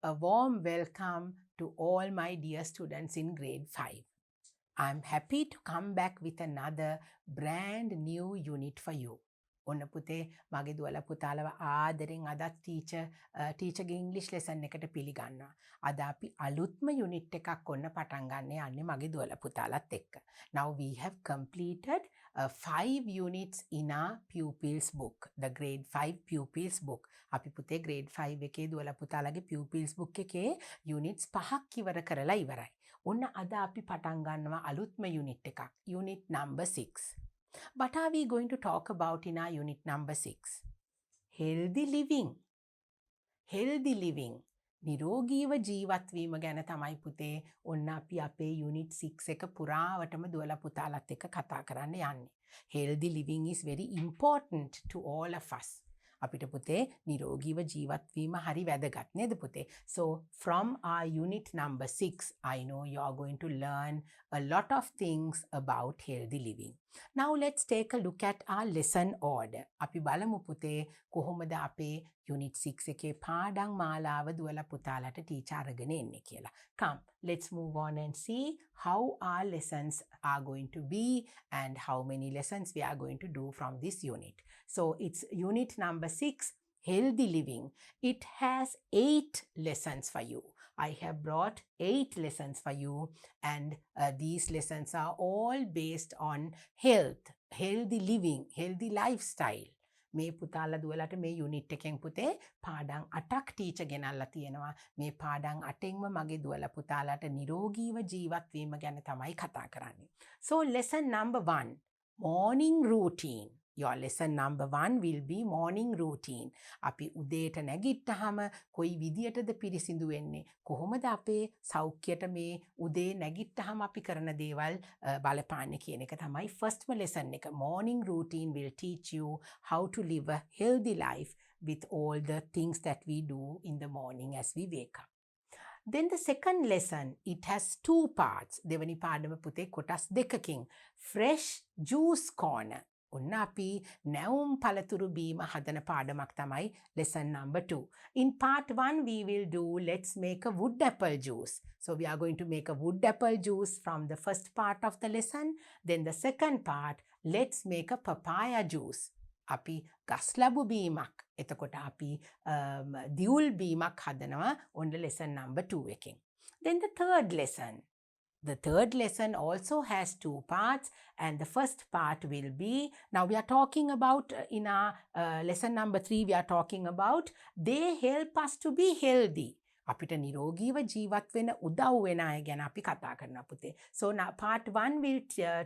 A warm welcome to all my dear students in grade 5. I'm happy to come back with another brand new unit for you. ඔන්න පුතේ මගේ දුවලා පුතාලව ආදරෙන් අදත් ටීචර්ගේ ඉංග්‍රීසි lesson එකට පිළිගන්නවා. අද අපි අලුත්ම යුනිට් එකක් ඔන්න පටන් ගන්න යන්නේ මගේ දුවලා පුතාලත් එක්ක. Now we have completed 5 units in our pupils book, the grade 5 pupils book. අපි පුතේ grade 5 එකේ දුවලා පුතාලගේ pupils book එකේ units 5ක් ඉවර කරලා ඉවරයි. ඔන්න අද අපි පටන් ගන්නවා අලුත්ම unit එකක්. Unit number 6. What are we going to talk about in our unit number 6? Healthy living. Healthy living. නිරෝගීව ජීවත් වීම ගැන තමයි පුතේ ඔන්න අපි අපේ unit 6 එක පුරාවටම දුවලා පුතාලත් එක්ක කතා කරන්න යන්නේ. Healthy living is very important to all of us. අපිට පුතේ නිරෝගීව ජීවත් වීම හරි වැදගත් නේද පුතේ? So from our unit number 6, I know you are going to learn a lot of things about healthy living. Now let's take a look at our lesson order. අපි බලමු පුතේ කොහොමද අපේ unit 6 එකේ පාඩම් මාලාව දුවලා පුතාලට ටීචර් අරගෙන එන්නේ කියලා. Come, let's move on and see how our lessons are going to be and how many lessons we are going to do from this unit. So it's unit number 6, healthy living. It has 8 lessons for you. I have brought 8 lessons for you, and these lessons are all based on health, healthy living, healthy lifestyle. මේ පුතාලා දුවලට මේ unit එකෙන් පුතේ පාඩම් 8ක් teacher ගෙනල්ලා තියෙනවා. මේ පාඩම් 8ෙන්ම මගේ දුවලා පුතාලාට නිරෝගීව ජීවත් වීම ගැන තමයි කතා කරන්නේ. So lesson number 1, morning routine. Your lesson number 1 will be morning routine. අපි උදේට නැගිට්ටහම කොයි විදියටද පිරිසිදු වෙන්නේ? කොහොමද අපේ සෞඛ්‍යයට මේ උදේ නැගිට්ටහම අපි කරන දේවල් බලපාන්නේ කියන එක තමයි firstම lesson එක. Morning routine will teach you how to live a healthy life with all the things that we do in the morning as we wake up. Then the second lesson, it has 2 parts. දෙවනි පාඩම පුතේ කොටස් දෙකකින්. Fresh juice corner. ඔන්න අපි නැවුම් පළතුරු බීම හදන පාඩමක් තමයි lesson number 2. In part 1 we will do let's make a wood apple juice. So we are going to make a wood apple juice from the first part of the lesson. Then the second part, let's make a papaya juice. අපි ගස්ලබු බීමක් එතකොට අපි දියුල් බීමක් හදනවා ඔන්න lesson number 2 එකෙන්. Then the third lesson. The third lesson also has 2 parts, and the first part will be, now we are talking about in our lesson number 3, we are talking about they help us to be healthy. අපිට නිරෝගීව ජීවත් වෙන උදව් වෙන අය ගැන අපි කතා කරනවා පුතේ. So now part 1 will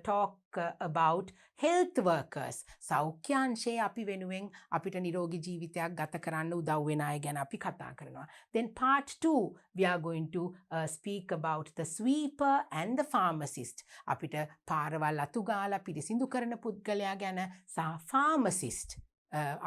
talk about health workers. සෞඛ්‍යාංශයේ අපි වෙනුවෙන් අපිට නිරෝගී ජීවිතයක් ගත කරන්න උදව් වෙන අය ගැන අපි කතා කරනවා. Then part 2 we are going to speak about the sweeper and the pharmacist. අපිට පාරවල් අතු ගාලා පිරිසිදු කරන පුද්ගලයා ගැන සහ pharmacist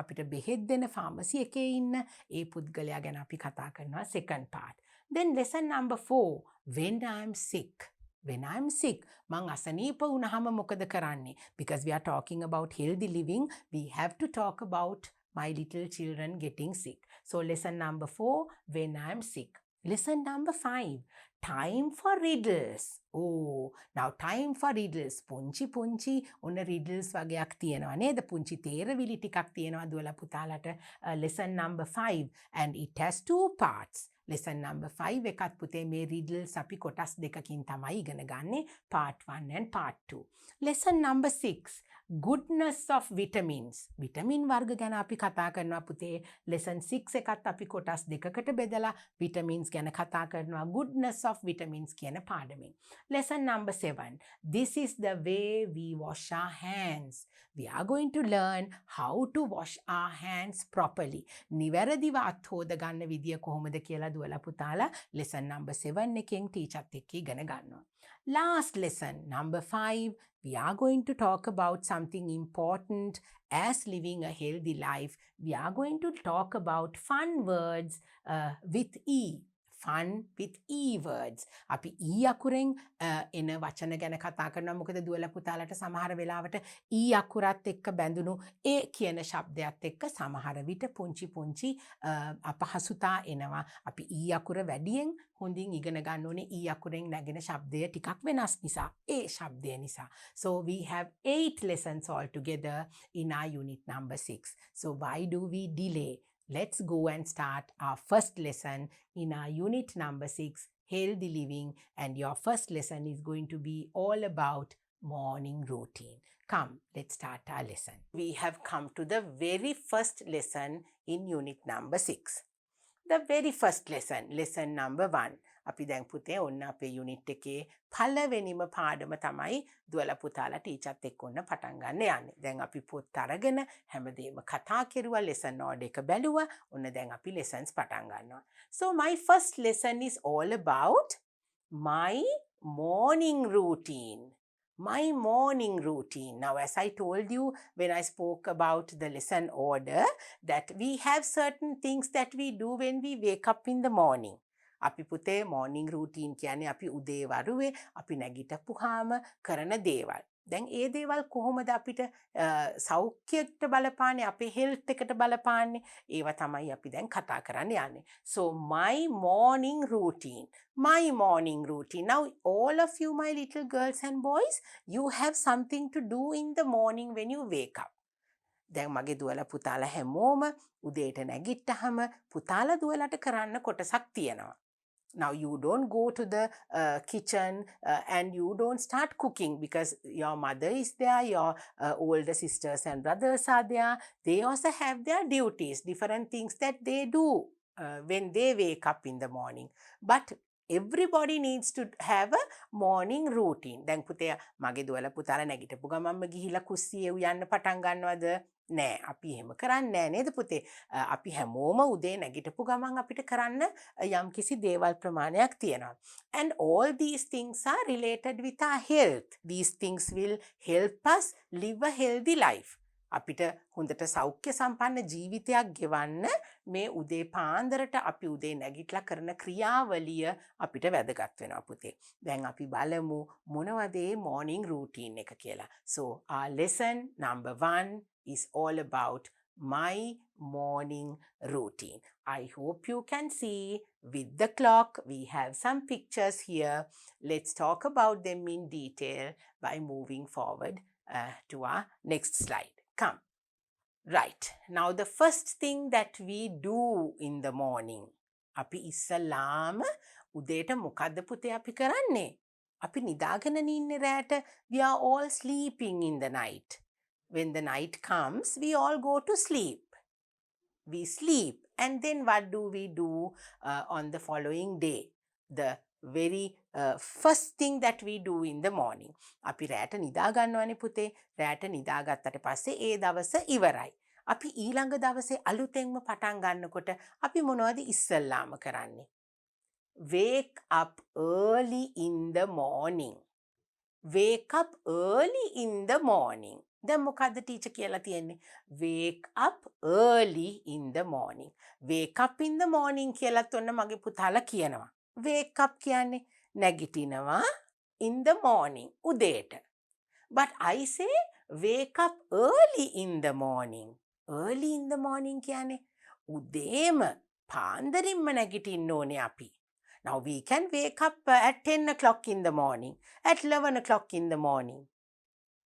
අපිට බෙහෙත් දෙන ෆාමසි එකේ ඉන්න ඒ පුද්ගලයා ගැන අපි කතා කරනවා second part. Then lesson number 4, when I'm sick. When I'm sick, මං අසනීප වුණාම මොකද කරන්නේ? Because we are talking about healthy living, we have to talk about my little children getting sick. So lesson number 4, when I'm sick. Lesson number 5, time for riddles. Oh, now time for riddles. පුංචි ඔන්න riddles වගේක් තියෙනවා නේද? පුංචි තේරවිලි ටිකක් තියෙනවා දුවලා පුතාලට lesson number 5, and it has 2 parts. Lesson number 5 එකත් පුතේ මේ riddles අපි කොටස් දෙකකින් තමයි ඉගෙන ගන්නේ, part 1 and part 2. Lesson number 6, goodness of vitamins. vitamin වර්ග ගැන අපි කතා කරනවා පුතේ. lesson 6 එකත් අපි කොටස් දෙකකට බෙදලා vitamins ගැන කතා කරනවා, goodness of vitamins කියන පාඩමෙන්. Lesson number 7, this is the way we wash our hands. We are going to learn how to wash our hands properly. නිවැරදිව අත් හොද ගන්න විදිය කොහොමද කියලා දුවලා පුතාලා lesson number 7 එකෙන් ටීචර්ත් එක්ක ඉගෙන ගන්නවා. Last lesson, number 5, we are going to talk about something important as living a healthy life. We are going to talk about fun words with E. fun with E words. අපි E අකුරෙන් එන වචන ගැන කතා කරනවා. මොකද දුවලා පුතාලට සමහර වෙලාවට E අකුරත් එක්ක බැඳුණු ඒ කියන ශබ්දයත් එක්ක සමහර විට පුංචි අපහසුතා එනවා. අපි E අකුර වැඩියෙන් හොඳින් ඉගෙන ගන්න ඕනේ E අකුරෙන් නැගෙන ශබ්දය ටිකක් වෙනස් නිසා. ඒ ශබ්දය නිසා. So we have 8 lessons all together in our unit number 6. So why do we delay? Let's go and start our first lesson in our unit number 6, healthy living, and your first lesson is going to be all about morning routine. Come, let's start our lesson. We have come to the very first lesson in unit number 6. The very first lesson, lesson number 1. අපි දැන් පුතේ ඔන්න අපේ unit එකේ පළවෙනිම පාඩම තමයි දුවලා පුතාලා ටීචර්ත් එක්ක ඔන්න පටන් ගන්න යන්නේ. දැන් අපි පොත් අරගෙන හැමදේම කතා කෙරුවා, lesson order එක බැලුවා. ඔන්න දැන් අපි lessons පටන් ගන්නවා. So my first lesson is all about my morning routine. My morning routine. Now, as I told you when I spoke about the lesson order, that we have certain things that we do when we wake up in the morning. අපි පුතේ morning routine කියන්නේ අපි උදේ වරුවේ අපි නැගිටපුවාම කරන දේවල්. දැන් ඒ දේවල් කොහොමද අපිට සෞඛ්‍යයට බලපාන්නේ, අපේ health එකට බලපාන්නේ? ඒවා තමයි අපි දැන් කතා කරන්න යන්නේ. So my morning routine. My morning routine. Now all of you, my little girls and boys, you have something to do in the morning when you wake up. දැන් මගේ දුවලා පුතාලා හැමෝම උදේට නැගිට්ටහම පුතාලා දුවලාට කරන්න කොටසක් තියෙනවා. Now you don't go to the kitchen and you don't start cooking because your mother is there, your older sisters and brothers are there. They also have their duties, different things that they do when they wake up in the morning. But everybody needs to have a morning routine. දැන් පුතේ මගේ දුවලා පුතාලා නැගිටපු ගමන්ම ගිහිලා කුස්සියේ යන්න පටන් ගන්නවද? නෑ, අපි එහෙම කරන්නේ නෑ නේද පුතේ? අපි හැමෝම උදේ නැගිටපු ගමන් අපිට කරන්න යම්කිසි දේවල් ප්‍රමාණයක් තියෙනවා. And all these things are related with our health. These things will help us live a healthy life. අපිට හොඳට සෞඛ්‍ය සම්පන්න ජීවිතයක් ගෙවන්න මේ උදේ පාන්දරට අපි උදේ නැගිටලා කරන ක්‍රියාවලිය අපිට වැදගත් වෙනවා පුතේ. දැන් අපි බලමු මොනවද මේ morning routine එක කියලා. So our lesson number 1 is all about my morning routine. I hope you can see with the clock. We have some pictures here. Let's talk about them in detail by moving forward to our next slide. Come. Right. Now the first thing that we do in the morning. අපි ඉස්සලාම උදේට මොකද්ද පුතේ අපි කරන්නේ? අපි නිදාගෙන ඉන්නේ රැට. We are all sleeping in the night. When the night comes, we all go to sleep. We sleep. And then what do we do on the following day? The very first thing that we do in the morning. අපි රැට නිදා ගන්නවනේ පුතේ. රැට නිදාගත්තට පස්සේ ඒ දවස ඉවරයි. අපි ඊළඟ දවසේ අලුතෙන්ම පටන් ගන්නකොට අපි මොනවද ඉස්සල්ලාම කරන්නේ? Wake up early in the morning. Wake up early in the morning. දැන් මොකද්ද ටීචර් කියලා තියෙන්නේ? Wake up early in the morning. Wake up in the morning කියලාත් ඔන්න මගේ පුතාලා කියනවා. Wake up කියන්නේ නැගිටිනවා in the morning උදේට. But I say wake up early in the morning. Early in the morning කියන්නේ උදේම පාන්දරින්ම නැගිටින්න ඕනේ අපි. Now we can wake up at 10 o'clock in the morning, at 11 o'clock in the morning.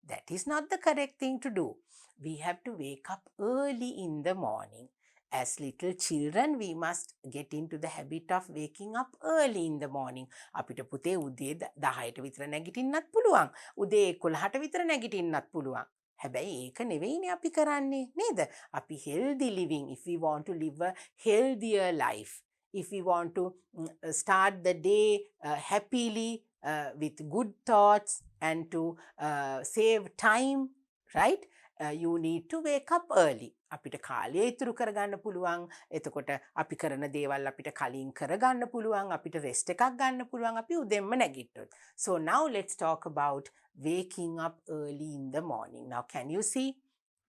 That is not the correct thing to do. We have to wake up early in the morning. As little children, we must get into the habit of waking up early in the morning. අපිට පුතේ උදේ 10ට විතර නැගිටින්නත් පුළුවන්. උදේ 11ට විතර නැගිටින්නත් පුළුවන්. හැබැයි ඒක නෙවෙයිනේ අපි කරන්නේ නේද? අපි healthy living, if we want to live a healthier life, if we want to start the day happily with good thoughts and to save time, right? You need to wake up early. අපිට කාලය ඉතුරු කරගන්න පුළුවන්. එතකොට අපි කරන දේවල් අපිට කලින් කරගන්න පුළුවන්. අපිට rest එකක් ගන්න පුළුවන්. අපි උදෙන්ම නැගිට්ටොත්. So now let's talk about waking up early in the morning. Now can you see?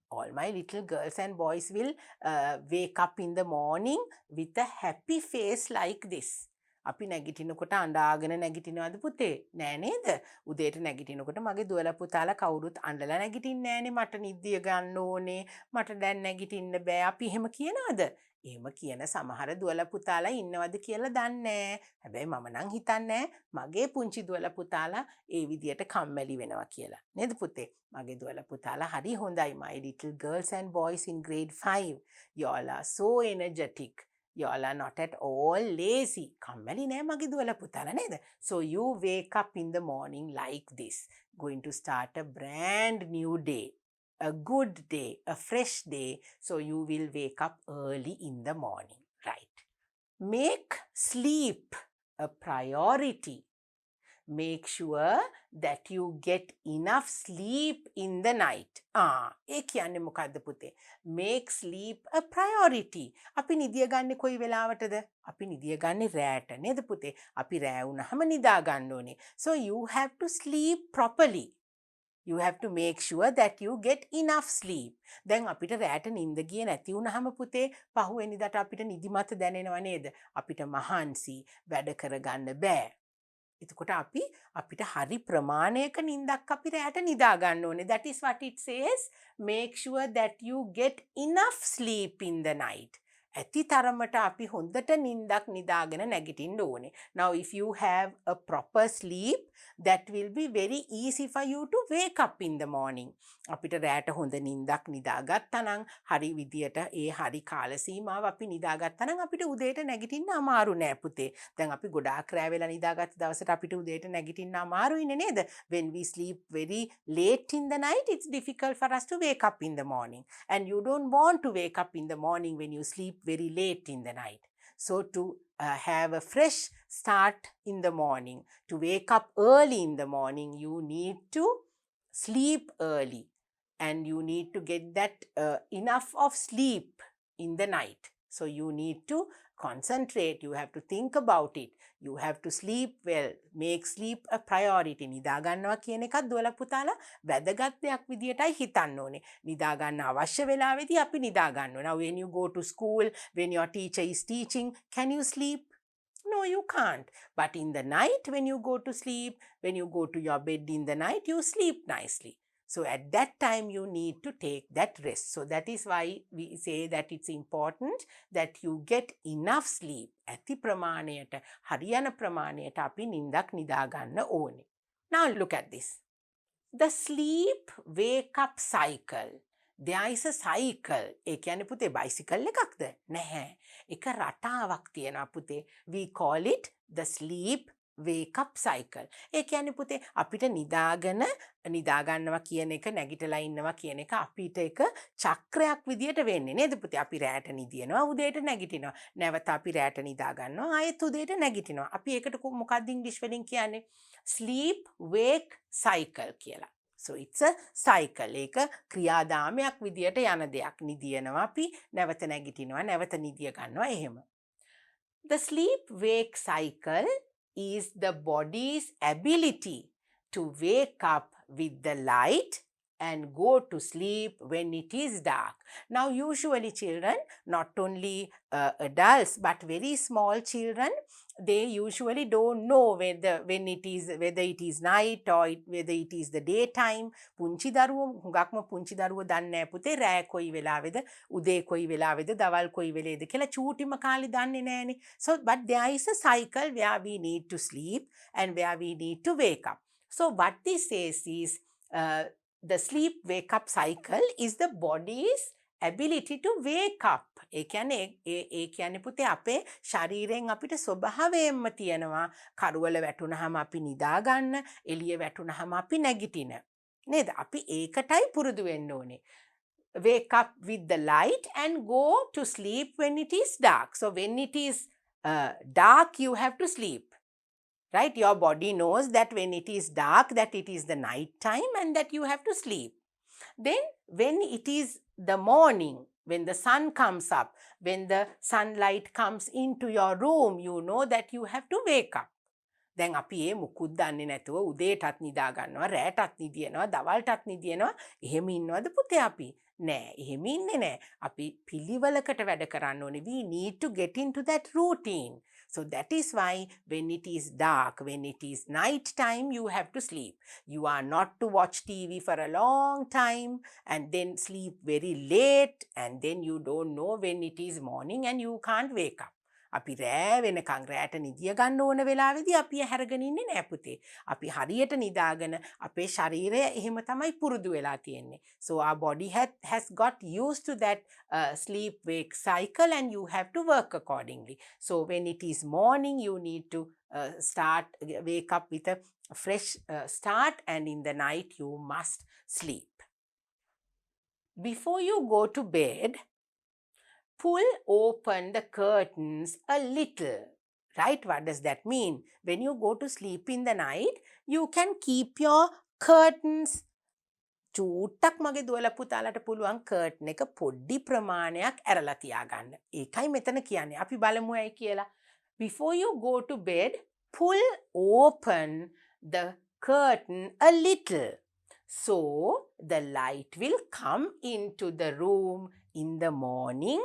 All my little girls and boys will wake up in the morning with a happy face like this. අපි නැගිටිනකොට අඬාගෙන නැගිටිනවද පුතේ? නෑ නේද? උදේට නැගිටිනකොට මගේ දුවලා පුතාලා කවුරුත් අඬලා නැගිටින්නේ නෑනේ. මට නිදිය ගන්න ඕනේ. මට දැන් නැගිටින්න බෑ. අපි එහෙම කියනවද? එහෙම කියන සමහර දුවලා පුතාලා ඉන්නවද කියලා දන්නේ නෑ. හැබැයි මම නම් හිතන්නේ මගේ පුංචි දුවලා පුතාලා ඒ විදියට කම්මැලි වෙනවා කියලා. නේද පුතේ? මගේ දුවලා පුතාලා හරි හොඳයි. My little girls and boys in grade 5. You all are so energetic. You all are not at all lazy. කම්මැලි නෑ මගේ දුවලා පුතාලා නේද? So you wake up in the morning like this. Going to start a brand new day. A good day, a fresh day. So you will wake up early in the morning, right? Make sleep a priority. Make sure that you get enough sleep in the night. ඒ කියන්නේ මොකද්ද පුතේ? Make sleep a priority. අපි නිදිය ගන්නේ කොයි වෙලාවටද? අපි නිදිය ගන්නේ රැට නේද පුතේ? අපි රෑ වුණාම නිදා ගන්න ඕනේ. So you have to sleep properly. You have to make sure that you get enough sleep. දැන් අපිට රැට නිින්ද ගියේ නැති වුණාම පුතේ පහුවෙනිදාට අපිට නිදිමත දැනෙනව නේද? අපිට මහන්සි වැඩ කරගන්න බෑ. එතකොට අපිට හරි ප්‍රමාණයක නිින්දක් අපි රැට නිදා ගන්න ඕනේ. That is what it says. Make sure that you get enough sleep in the night. ඇති තරමට අපි හොඳට නිින්දක් නිදාගෙන නැගිටින්න ඕනේ. Now if you have a proper sleep, that will be very easy for you to wake up in the morning. අපිට රැට හොඳ නිින්දක් නිදාගත්තා නම් හරි විදියට ඒ හරි කාල සීමාව අපි නිදාගත්තා නම් අපිට උදේට නැගිටින්න අමාරු නෑ පුතේ. දැන් අපි ගොඩාක් රැ වෙලා නිදාගත්ත දවසට අපිට උදේට නැගිටින්න අමාරුයිනේ නේද? When we sleep very late in the night, it's difficult for us to wake up in the morning. And you don't want to wake up in the morning when you sleep very late in the night. So to have a fresh start in the morning, to wake up early in the morning, you need to sleep early. And you need to get that enough of sleep in the night. So you need to concentrate. You have to think about it. You have to sleep well. Make sleep a priority. නිදා ගන්නවා කියන එකත් දුවලා පුතාලා වැදගත් දෙයක් විදියටයි හිතන්න ඕනේ. නිදා ගන්න අවශ්‍ය වෙලාවෙදී අපි නිදා ගන්න ඕනේ. Now when you go to school, when your teacher is teaching, can you sleep? No, you can't. But in the night, when you go to sleep, when you go to your bed in the night, you sleep nicely. So at that time, you need to take that rest. So that is why we say that it's important that you get enough sleep. ඇති ප්‍රමාණයට, හරියන ප්‍රමාණයට අපි නිින්දක් නිදා ගන්න ඕනේ. Now look at this. The sleep wake up cycle. There is a cycle. ඒ කියන්නේ පුතේ bicycle එකක්ද? නැහැ. එක රටාවක් තියෙනවා පුතේ. We call it the sleep wake up cycle. ඒ කියන්නේ පුතේ අපිට නිදා ගන්නවා කියන එක නැගිටලා ඉන්නවා කියන එක අපිට එක චක්‍රයක් විදියට වෙන්නේ නේද පුතේ? අපි රැට නිදිනවා උදේට නැගිටිනවා. නැවත අපි රැට නිදා ගන්නවා ආයෙත් උදේට නැගිටිනවා. අපි ඒකට මොකක්ද ඉංග්‍රීසි වලින් කියන්නේ? sleep wake cycle කියලා. So it's a cycle. ඒක ක්‍රියාදාමයක් විදියට යන දෙයක්. නිදිනවා අපි නැවත නැගිටිනවා නැවත නිදිය ගන්නවා එහෙම. The sleep wake cycle is the body's ability to wake up with the light and go to sleep when it is dark. Now usually children, not only adults but very small children, they usually don't know whether it is night or whether it is the daytime. පුංචි දරුවෝ හුඟක්ම පුංචි දරුවෝ දන්නේ නැහැ පුතේ රෑ කොයි වෙලාවේද උදේ කොයි වෙලාවේද දවල් කොයි වෙලේද කියලා චූටිම කාලේ දන්නේ නැහනේ. So but there is a cycle where we need to sleep and where we need to wake up. So what this says is the sleep wake up cycle is the body's ability to wake up. ඒ කියන්නේ පුතේ අපේ ශරීරයෙන් අපිට ස්වභාවයෙන්ම තියෙනවා කරුවල වැටුනහම අපි නිදා ගන්න, එළිය වැටුනහම අපි නැගිටින. නේද? අපි ඒකටයි පුරුදු වෙන්න ඕනේ. Wake up with the light and go to sleep when it is dark. So when it is dark, you have to sleep. Right? Your body knows that when it is dark, that it is the night time and that you have to sleep. Then when it is the morning, when the sun comes up, when the sunlight comes into your room, you know that you have to wake up. දැන් අපි ඒ මුකුත් දන්නේ නැතුව උදේටත් නිදා ගන්නවා, රැටත් නිදිනවා, දවල්ටත් නිදිනවා. එහෙම ඉන්නවද පුතේ අපි? නෑ, එහෙම ඉන්නේ නෑ. අපි පිළිවෙලකට වැඩ කරන්න ඕනේ. We need to get into that routine. So that is why when it is dark, when it is night time, you have to sleep. You are not to watch TV for a long time and then sleep very late, and then you don't know when it is morning and you can't wake up. අපි රෑ වෙනකං රෑට නිදිය ගන්න ඕන වෙලාවේදී අපි හැරගෙන ඉන්නේ නෑ පුතේ. අපි හරියට නිදාගෙන අපේ ශරීරය එහෙම තමයි පුරුදු වෙලා තියෙන්නේ. So our body has got used to that sleep wake cycle, and you have to work accordingly. So when it is morning, you need to wake up with a fresh start, and in the night you must sleep. Before you go to bed, pull open the curtains a little. Right? What does that mean? When you go to sleep in the night, you can keep your curtains. චූට්ටක් මගේ දුවල පුතාලට පුළුවන් curtain එක පොඩි ප්‍රමාණයක් ඇරලා තියාගන්න. ඒකයි මෙතන කියන්නේ. අපි බලමු ඇයි කියලා. Before you go to bed, pull open the curtain a little, so the light will come into the room in the morning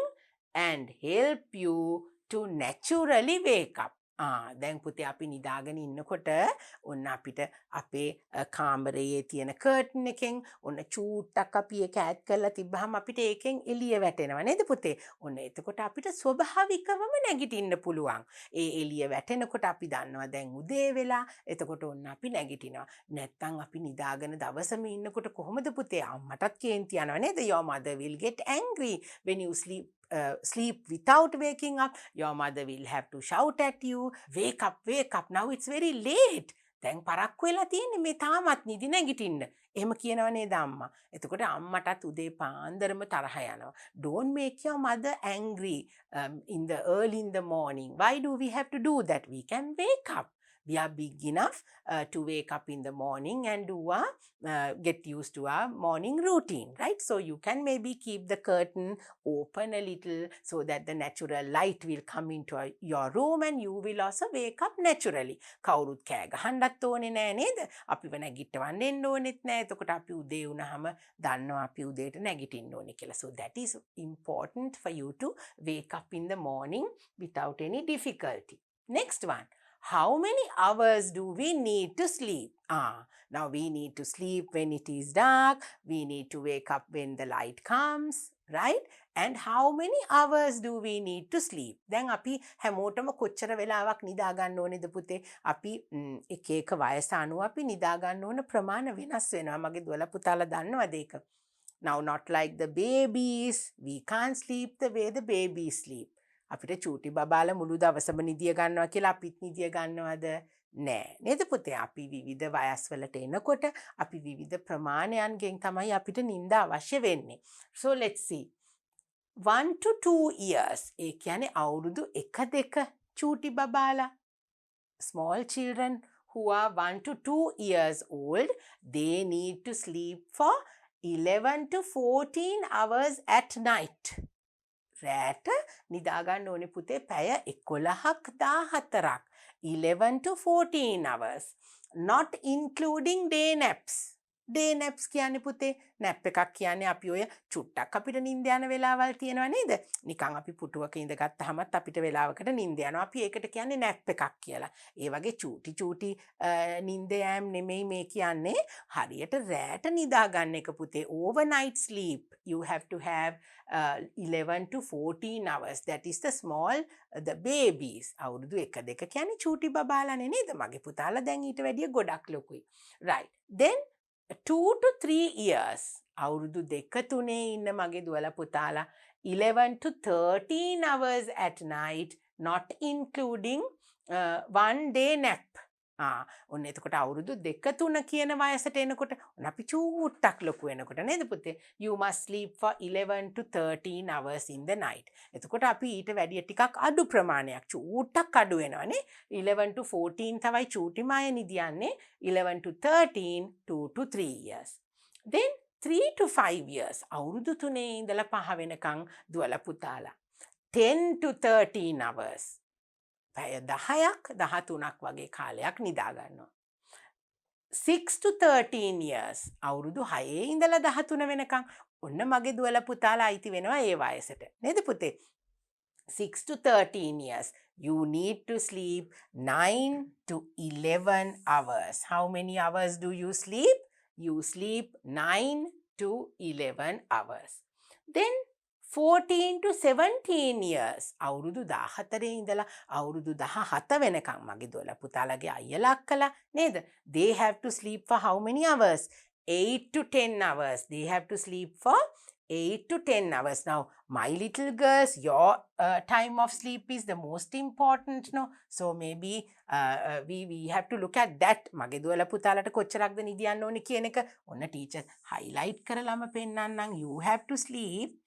and help you to naturally wake up. දැන් පුතේ අපි නිදාගෙන ඉන්නකොට ඔන්න අපිට අපේ කාමරයේ තියෙන කර්ටන් එකෙන් ඔන්න චූට්ටක් අපි ඒක ඈඩ් කරලා තිබ්බහම අපිට ඒකෙන් එළිය වැටෙනවා නේද පුතේ? ඔන්න එතකොට අපිට ස්වභාවිකවම නැගිටින්න පුළුවන්. ඒ එළිය වැටෙනකොට අපි දන්නවා දැන් උදේ වෙලා. එතකොට ඔන්න අපි නැගිටිනවා. නැත්තම් අපි නිදාගෙන දවසම ඉන්නකොට කොහොමද පුතේ? අම්මටත් කේන්ති යනවා නේද? Your mother will get angry when you sleep without waking up. Your mother will have to shout at you, wake up, now it's very late. දැන් පරක්කු වෙලා තියෙන්නේ මේ තාමත් නිදි නැගිටින්න. එහෙම කියනව නේද අම්මා? එතකොට අම්මටත් උදේ පාන්දරම තරහ යනවා. Don't make your mother angry early in the morning. Why do we have to do that? We can wake up. We are big enough to wake up in the morning and get used to our morning routine, right? So you can maybe keep the curtain open a little so that the natural light will come into your room and you will also wake up naturally. කවුරුත් කෑ ගහන්නත් ඕනේ නෑ නේද? අපිව නැගිටවන්න එන්න ඕනෙත් නෑ. එතකොට අපි උදේ වුණාම දන්නවා අපි උදේට නැගිටින්න ඕනේ කියලා. So that is important for you to wake up in the morning without any difficulty. Next one. How many hours do we need to sleep? Now we need to sleep when it is dark. We need to wake up when the light comes, right? And how many hours do we need to sleep? දැන් අපි හැමෝටම කොච්චර වෙලාවක් නිදා ගන්න ඕනේද පුතේ? අපි එක එක වයස අනුව අපි නිදා ගන්න ඕන ප්‍රමාණ වෙනස් වෙනවා. මගේ දුවලා පුතාලා දන්නවද ඒක? Now not like the babies. We can't sleep the way the babies sleep. අපිට චූටි බබාල මුළු දවසම නිදිය ගන්නවා කියලා අපිත් නිදිය ගන්නවද? නෑ නේද පුතේ? අපි විවිධ වයස්වලට එනකොට අපි විවිධ ප්‍රමාණයන්ගෙන් තමයි අපිට නිින්ද අවශ්‍ය වෙන්නේ. So let's see. 1 to 2 years. ඒ කියන්නේ අවුරුදු 1-2 චූටි බබාලා. Small children who are 1 to 2 years old, they need to sleep for 11 to 14 hours at night. රෑට නිදාගන්න ඕනේ පුතේ පැය 11ක් 14ක්. 11 to 14 hours. Not including day naps. Day naps කියන්නේ පුතේ nap එකක් කියන්නේ අපි ඔය චුට්ටක් අපිට නිින්ද යන වෙලාවල් තියෙනවා නේද? නිකන් අපි පුටුවක ඉඳගත්තාමත් අපිට වෙලාවකට නිින්ද යනවා. අපි ඒකට කියන්නේ nap එකක් කියලා. ඒ වගේ චූටි නිින්ද යෑම් නෙමෙයි මේ කියන්නේ. හරියට රෑට නිදා ගන්න එක පුතේ. Overnight sleep. You have to have 11 to 14 hours. That is the the babies. අවුරුදු 1-2 කියන්නේ චූටි බබාලානේ නේද? මගේ පුතාලා දැන් ඊට වැඩිය ගොඩක් ලොකුයි. Right. Then 2 to 3 years. අවුරුදු 2-3 ඉන්න මගේ දුවලා පුතාලා 11 to 13 hours at night, not including 1 day nap. ඔන්න එතකොට අවුරුදු 2-3 කියන වයසට එනකොට ඔන්න අපි චූට්ටක් ලොකු වෙනකොට නේද පුතේ? You must sleep for 11 to 13 hours in the night. එතකොට අපි ඊට වැඩිය ටිකක් අඩු ප්‍රමාණයක් චූට්ටක් අඩු වෙනවානේ. 11 to 14 තමයි චූටි මාය නිදියන්නේ. 11 to 13, 2 to 3 years. Then 3 to 5 years. අවුරුදු 3 ඉඳලා 5 වෙනකන් දුවලා පුතාලා 10 to 13 hours. පැය 10ක් 13ක් වගේ කාලයක් නිදා ගන්නවා. 6 to 13 years. අවුරුදු 6 ඉඳලා 13 වෙනකන් ඔන්න මගේ දුවලා පුතාලා අයිති වෙනවා ඒ වයසට. නේද පුතේ? 6 to 13 years. You need to sleep 9 to 11 hours. How many hours do you sleep? You sleep 9 to 11 hours. Then 14 to 17 years. අවුරුදු 14 ඉඳලා අවුරුදු 17 වෙනකම් මගේ දුවලා පුතාලගේ අයියලා අක්කලා නේද? They have to sleep for how many hours? 8 to 10 hours. They have to sleep for 8 to 10 hours. Now, my little girls, your time of sleep is the most important, no? So maybe we have to look at that. මගේ දුවලා පුතාලට කොච්චරක්ද නිදියන්න ඕනේ කියන එක ඔන්න teacher highlight කරලාම පෙන්නන්නම්. You have to sleep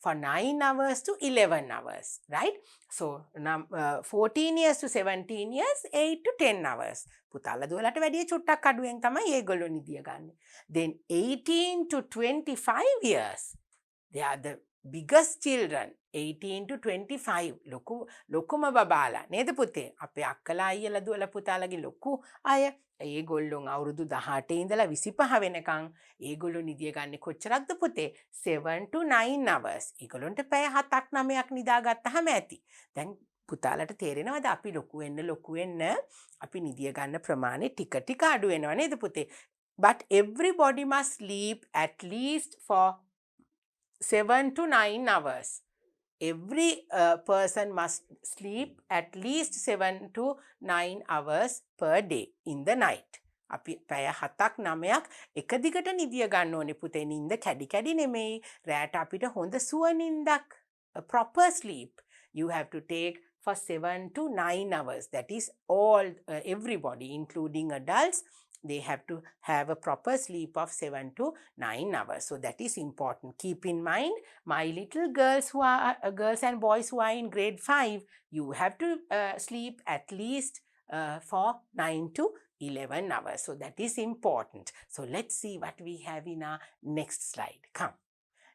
for 9 hours to 11 hours, right? So 14 years to 17 years, 8 to 10 hours. පුතාලා දුවලට වැඩිය චුට්ටක් අඩුවෙන් තමයි ඒගොල්ලෝ නිදිය ගන්න. Then 18 to 25 years, they are the biggest children. 18 to 25 ලොකුම බබාලා නේද පුතේ? අපේ අක්කලා අයියලා දුවලා පුතාලගේ ලොකු අය ඒගොල්ලොන් අවුරුදු 18 ඉඳලා 25 වෙනකන් ඒගොල්ලෝ නිදිය ගන්න කොච්චරක්ද පුතේ? 7 to 9 hours. ඒගොල්ලන්ට පැය 7ක් 9ක් නිදා ගත්තාම ඇති. දැන් පුතාලට තේරෙනවද අපි ලොකු වෙන්න අපි නිදිය ගන්න ප්‍රමාණය ටික ටික අඩු වෙනවා නේද පුතේ? But everybody must sleep at least for 7 to 9 hours. Every person must sleep at least 7 to 9 hours per day in the night. අපි පැය 7ක් 9ක් එක දිගට නිදිය ගන්න ඕනේ පුතේ. නිින්ද කැඩි කැඩි නෙමෙයි. රැට අපිට හොඳ සුව නිින්දක්, proper sleep you have to take for 7 to 9 hours. That is all, everybody including adults, they have to have a proper sleep of 7 to 9 hours. So that is important. Keep in mind, my little girls who are girls and boys who are in grade 5, you have to sleep at least for 9 to 11 hours. So that is important. So let's see what we have in our next slide. Come.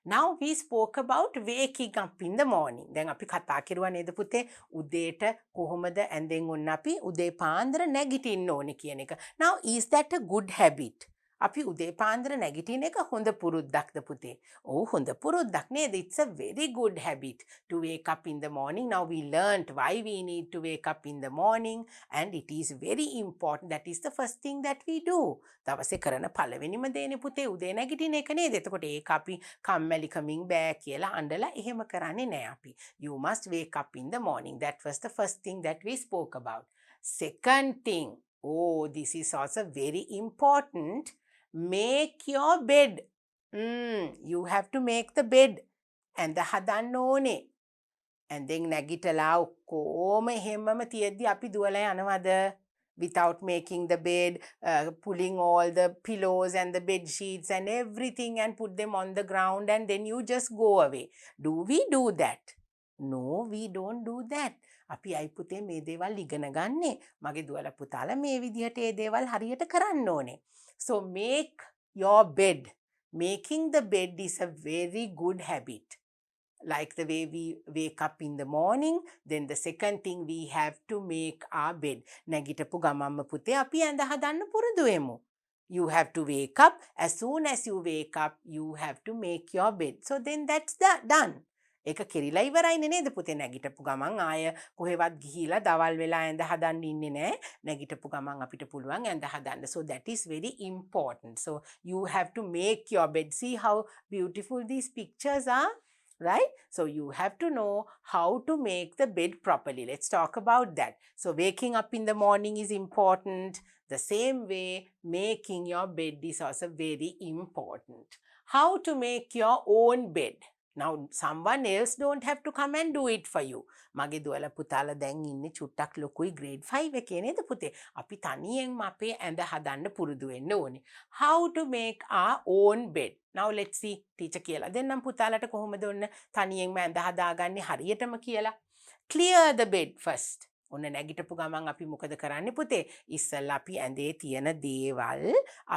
Now we spoke about waking up in the morning. දැන් අපි කතා කරුවා නේද පුතේ උදේට කොහොමද ඇඳෙන් ඔන්න අපි උදේ පාන්දර නැගිටින්න ඕනේ කියන එක. Now is that a good habit? අපි උදේ පාන්දර නැගිටින එක හොඳ පුරුද්දක්ද පුතේ? ඔව් හොඳ පුරුද්දක් නේද? It's a very good habit to wake up in the morning. Now we learnt why we need to wake up in the morning and it is very important. That is the first thing that we do. දවසේ කරන පළවෙනිම දේනේ පුතේ උදේ නැගිටින එක නේද? එතකොට ඒක අපි කම්මැලිකමින් බෑ කියලා අඬලා එහෙම කරන්නේ නෑ අපි. You must wake up in the morning. That was the first thing that we spoke about. Second thing, oh, this is also very important. Make your bed. You have to make the bed. ඇඳ හදන්න ඕනේ. ඇඳෙන් නැගිටලා ඔක්කොම එහෙමම තියද්දි අපි දුවලා යනවද? Without making the bed, pulling all the pillows and the bed sheets and everything and put them on the ground and then you just go away. Do we do that? No, we don't do that. අපි අයි පුතේ මේ දේවල් ඉගෙන ගන්නේ. මගේ දුවලා පුතාලා මේ විදිහට ඒ දේවල් හරියට කරන්න ඕනේ. So make your bed. Making the bed is a very good habit. Like the way we wake up in the morning, then the second thing we have to make our bed. නැගිටපු ගමම්ම පුතේ අපි ඇඳ හදන්න පුරුදු වෙමු. You have to wake up. As soon as you wake up, you have to make your bed. So then that's done. ඒක කෙරිලා ඉවරයිනේ නේද පුතේ? නැගිටපු ගමන් ආය කොහෙවත් ගිහිලා දවල් වෙලා ඇඳ හදන්න ඉන්නේ නැහැ. නැගිටපු ගමන් අපිට පුළුවන් ඇඳ හදන්න. So that is very important. So you have to make your bed. See how beautiful these pictures are? Right? So you have to know how to make the bed properly. Let's talk about that. So waking up in the morning is important. The same way, making your bed is also very important. How to make your own bed? Now someone else don't have to come and do it for you. මගේ දුවලා පුතාලා දැන් ඉන්නේ චුට්ටක් ලොකුයි grade 5 එකේ නේද පුතේ? අපි තනියෙන්ම අපේ ඇඳ හදන්න පුරුදු වෙන්න ඕනේ. How to make our own bed? Now let's see. teacher කියලා දෙන්නම් පුතාලට කොහොමද ඔන්න තනියෙන්ම ඇඳ හදාගන්නේ හරියටම කියලා. Clear the bed first. ඔන්න නැගිටපු ගමන් අපි මොකද කරන්නේ පුතේ? ඉස්සෙල්ලා අපි ඇඳේ තියෙන දේවල්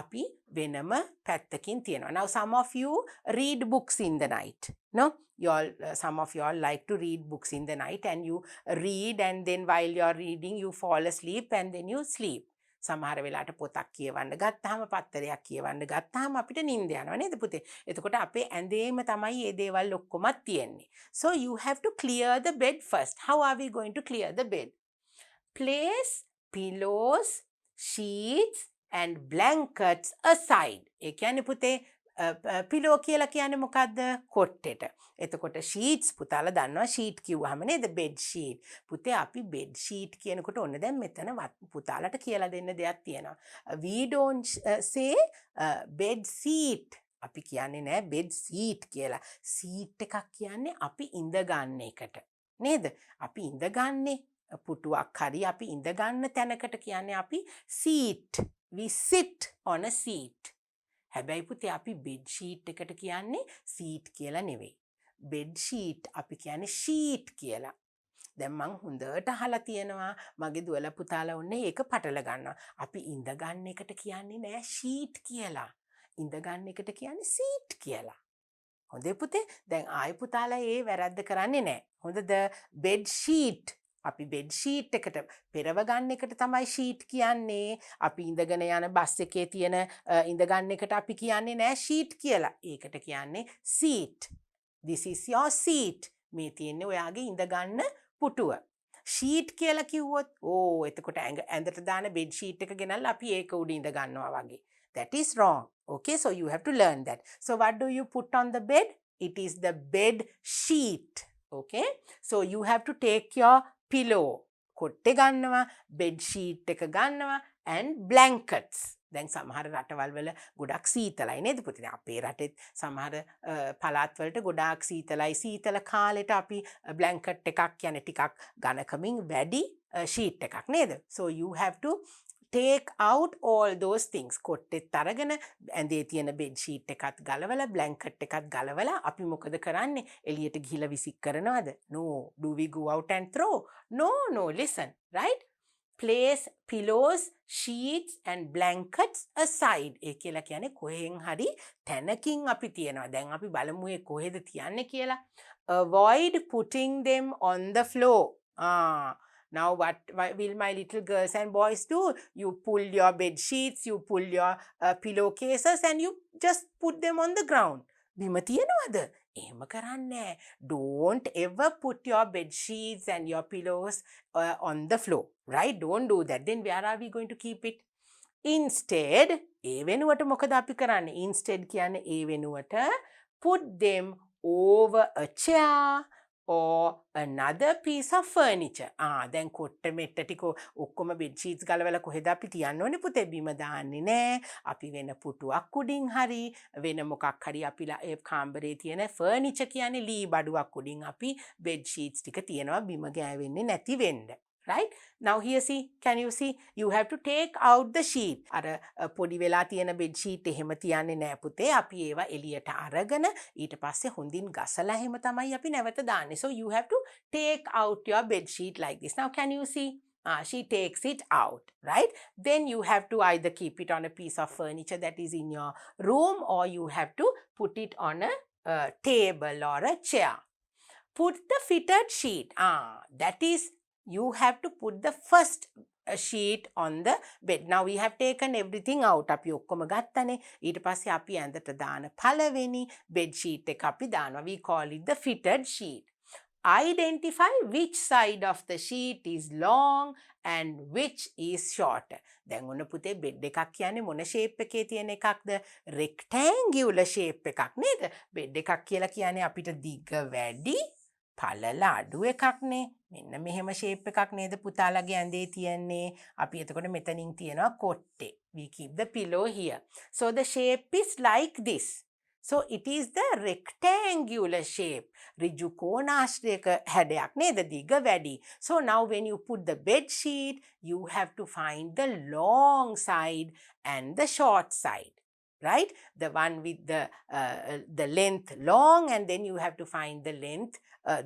අපි වෙනම පැත්තකින් තියනවා. Now some of you read books in the night. No? Some of you all like to read books in the night and you read and then while you are reading you fall asleep and then you sleep. සමහර වෙලාවට පොතක් කියවන්න ගත්තාම පත්තරයක් කියවන්න ගත්තාම අපිට නිින්ද යනවා නේද පුතේ? එතකොට අපේ ඇඳේම තමයි මේ දේවල් ඔක්කොමත් තියෙන්නේ. So you have to clear the bed first. How are we going to clear the bed? Place pillows, sheets and blankets aside. ඒ කියන්නේ පුතේ පිලෝ කියලා කියන්නේ මොකද්ද? කොට්ටෙට. එතකොට sheets පුතාලා දන්නවා sheet කිව්වහම නේද? bed sheet. පුතේ අපි bed sheet කියනකොට ඔන්න දැන් මෙතන පුතාලට කියලා දෙන්න දෙයක් තියෙනවා. We don't say bed seat. අපි කියන්නේ නෑ bed seat කියලා. seat එකක් කියන්නේ අපි ඉඳ ගන්න එකට. නේද? අපි ඉඳගන්නේ පුටුවක් හරි අපි ඉඳගන්න තැනකට කියන්නේ අපි seat. We sit on a seat. හැබැයි පුතේ අපි bed sheet එකට කියන්නේ seat කියලා නෙවෙයි. bed sheet අපි කියන්නේ sheet කියලා. දැන් මං හොඳට අහලා තියෙනවා මගේ දුවලා පුතාලා ඔන්නේ ඒක පටල ගන්නවා. අපි ඉඳගන්න එකට කියන්නේ නෑ sheet කියලා. ඉඳගන්න එකට කියන්නේ seat කියලා. හොඳේ පුතේ දැන් ආයෙ පුතාලා ඒ වැරද්ද කරන්නේ නෑ. හොඳද? bed sheet අපි bed sheet එකට පෙරව ගන්න එකට තමයි sheet කියන්නේ. අපි ඉඳගෙන යන බස් එකේ තියෙන ඉඳගන්න එකට අපි කියන්නේ නෑ sheet කියලා. ඒකට කියන්නේ seat. This is your seat. මේ තියෙන්නේ ඔයාගේ ඉඳගන්න පුටුව. sheet කියලා කිව්වොත් එතකොට ඇඳට දාන bed sheet එක ගෙනල්ලා අපි ඒක උඩ ඉඳ ගන්නවා වගේ. That is wrong. Okay, so you have to learn that. So what do you put on the bed? It is the bed sheet. Okay, so you have to take your pillow කොට්ටේ ගන්නවා, bed sheet එක ගන්නවා and blankets. දැන් සමහර රටවල් වල ගොඩක් සීතලයි නේද පුතේ? දැන් අපේ රටෙත් සමහර පළාත් වලට ගොඩාක් සීතලයි. සීතල කාලෙට අපි blanket එකක් කියන්නේ ටිකක් ඝනකමින් වැඩි sheet එකක් නේද? So you have to take out all those things. කොට්ටෙත් අරගෙන ඇඳේ තියෙන bed sheet එකත් ගලවලා blanket එකත් ගලවලා අපි මොකද කරන්නේ? එළියට ගිහිලා විසික් කරනවද? No. Do we go out and throw? No, listen, right? Place pillows, sheets and blankets aside. ඒ කියලා කියන්නේ කොහෙන් හරි තැනකින් අපි තියනවා. දැන් අපි බලමු ඒ කොහෙද තියන්නේ කියලා. Avoid putting them on the floor. Now what will my little girls and boys do? You pull your bed sheets, you pull your pillowcases and you just put them on the ground. බිම තියනවද? එහෙම කරන්නේ. Don't ever put your bed sheets and your pillows on the floor. Right? Don't do that. Then where are we going to keep it? Instead, ඒ වෙනුවට මොකද අපි කරන්නේ? Instead කියන්නේ ඒ වෙනුවට put them over a chair or another piece of furniture. දැන් කොට්ට මෙට්ට ටික ඔක්කොම bed sheets ගලවලා කොහෙද අපි තියන්න ඕනේ පුතේ? බිම දාන්නේ නෑ. අපි වෙන පුටුවක් උඩින් හරි වෙන මොකක් හරි අපි ඒ කාමරේ තියෙන furniture කියන්නේ ලී බඩුවක් උඩින් අපි bed sheets ටික තියනවා බිම ගෑවෙන්නේ නැති වෙන්න. Right? Now here see, can you see? You have to take out the sheet. අර පොඩි වෙලා තියෙන bed sheet එහෙම තියන්නේ නෑ පුතේ. අපි ඒවා එළියට අරගෙන ඊට පස්සේ හොඳින් ගසලා එහෙම තමයි අපි නැවත දාන්නේ. So you have to take out your bed sheet like this. Now can you see? She takes it out, right? Then you have to either keep it on a piece of furniture that is in your room or you have to put it on a table or a chair. Put the fitted sheet. That is you have to put the first sheet on the bed. Now we have taken everything out. අපි ඔක්කොම ගත්තනේ. ඊට පස්සේ අපි ඇඳට දාන පළවෙනි bed sheet එක අපි දානවා. We call it the fitted sheet. Identify which side of the sheet is long and which is short. දැන් ඔන්න පුතේ bed එකක් කියන්නේ මොන shape එකේ තියෙන එකක්ද? rectangular shape එකක් නේද? bed එකක් කියලා කියන්නේ අපිට දිග වැඩි පළල අඩු එකක්නේ. මෙන්න මෙහෙම shape එකක් නේද පුතාලගේ ඇඳේ තියන්නේ. අපි එතකොට මෙතනින් තියනවා කොට්ටේ. We keep the pillow here. So the shape is like this. So it is the rectangular shape. ඍජු කෝණාශ්‍රයක හැඩයක් නේද? දිග වැඩි. So now when you put the bed sheet, you have to find the long side and the short side. Right? The one with the length long and then you have to find the length,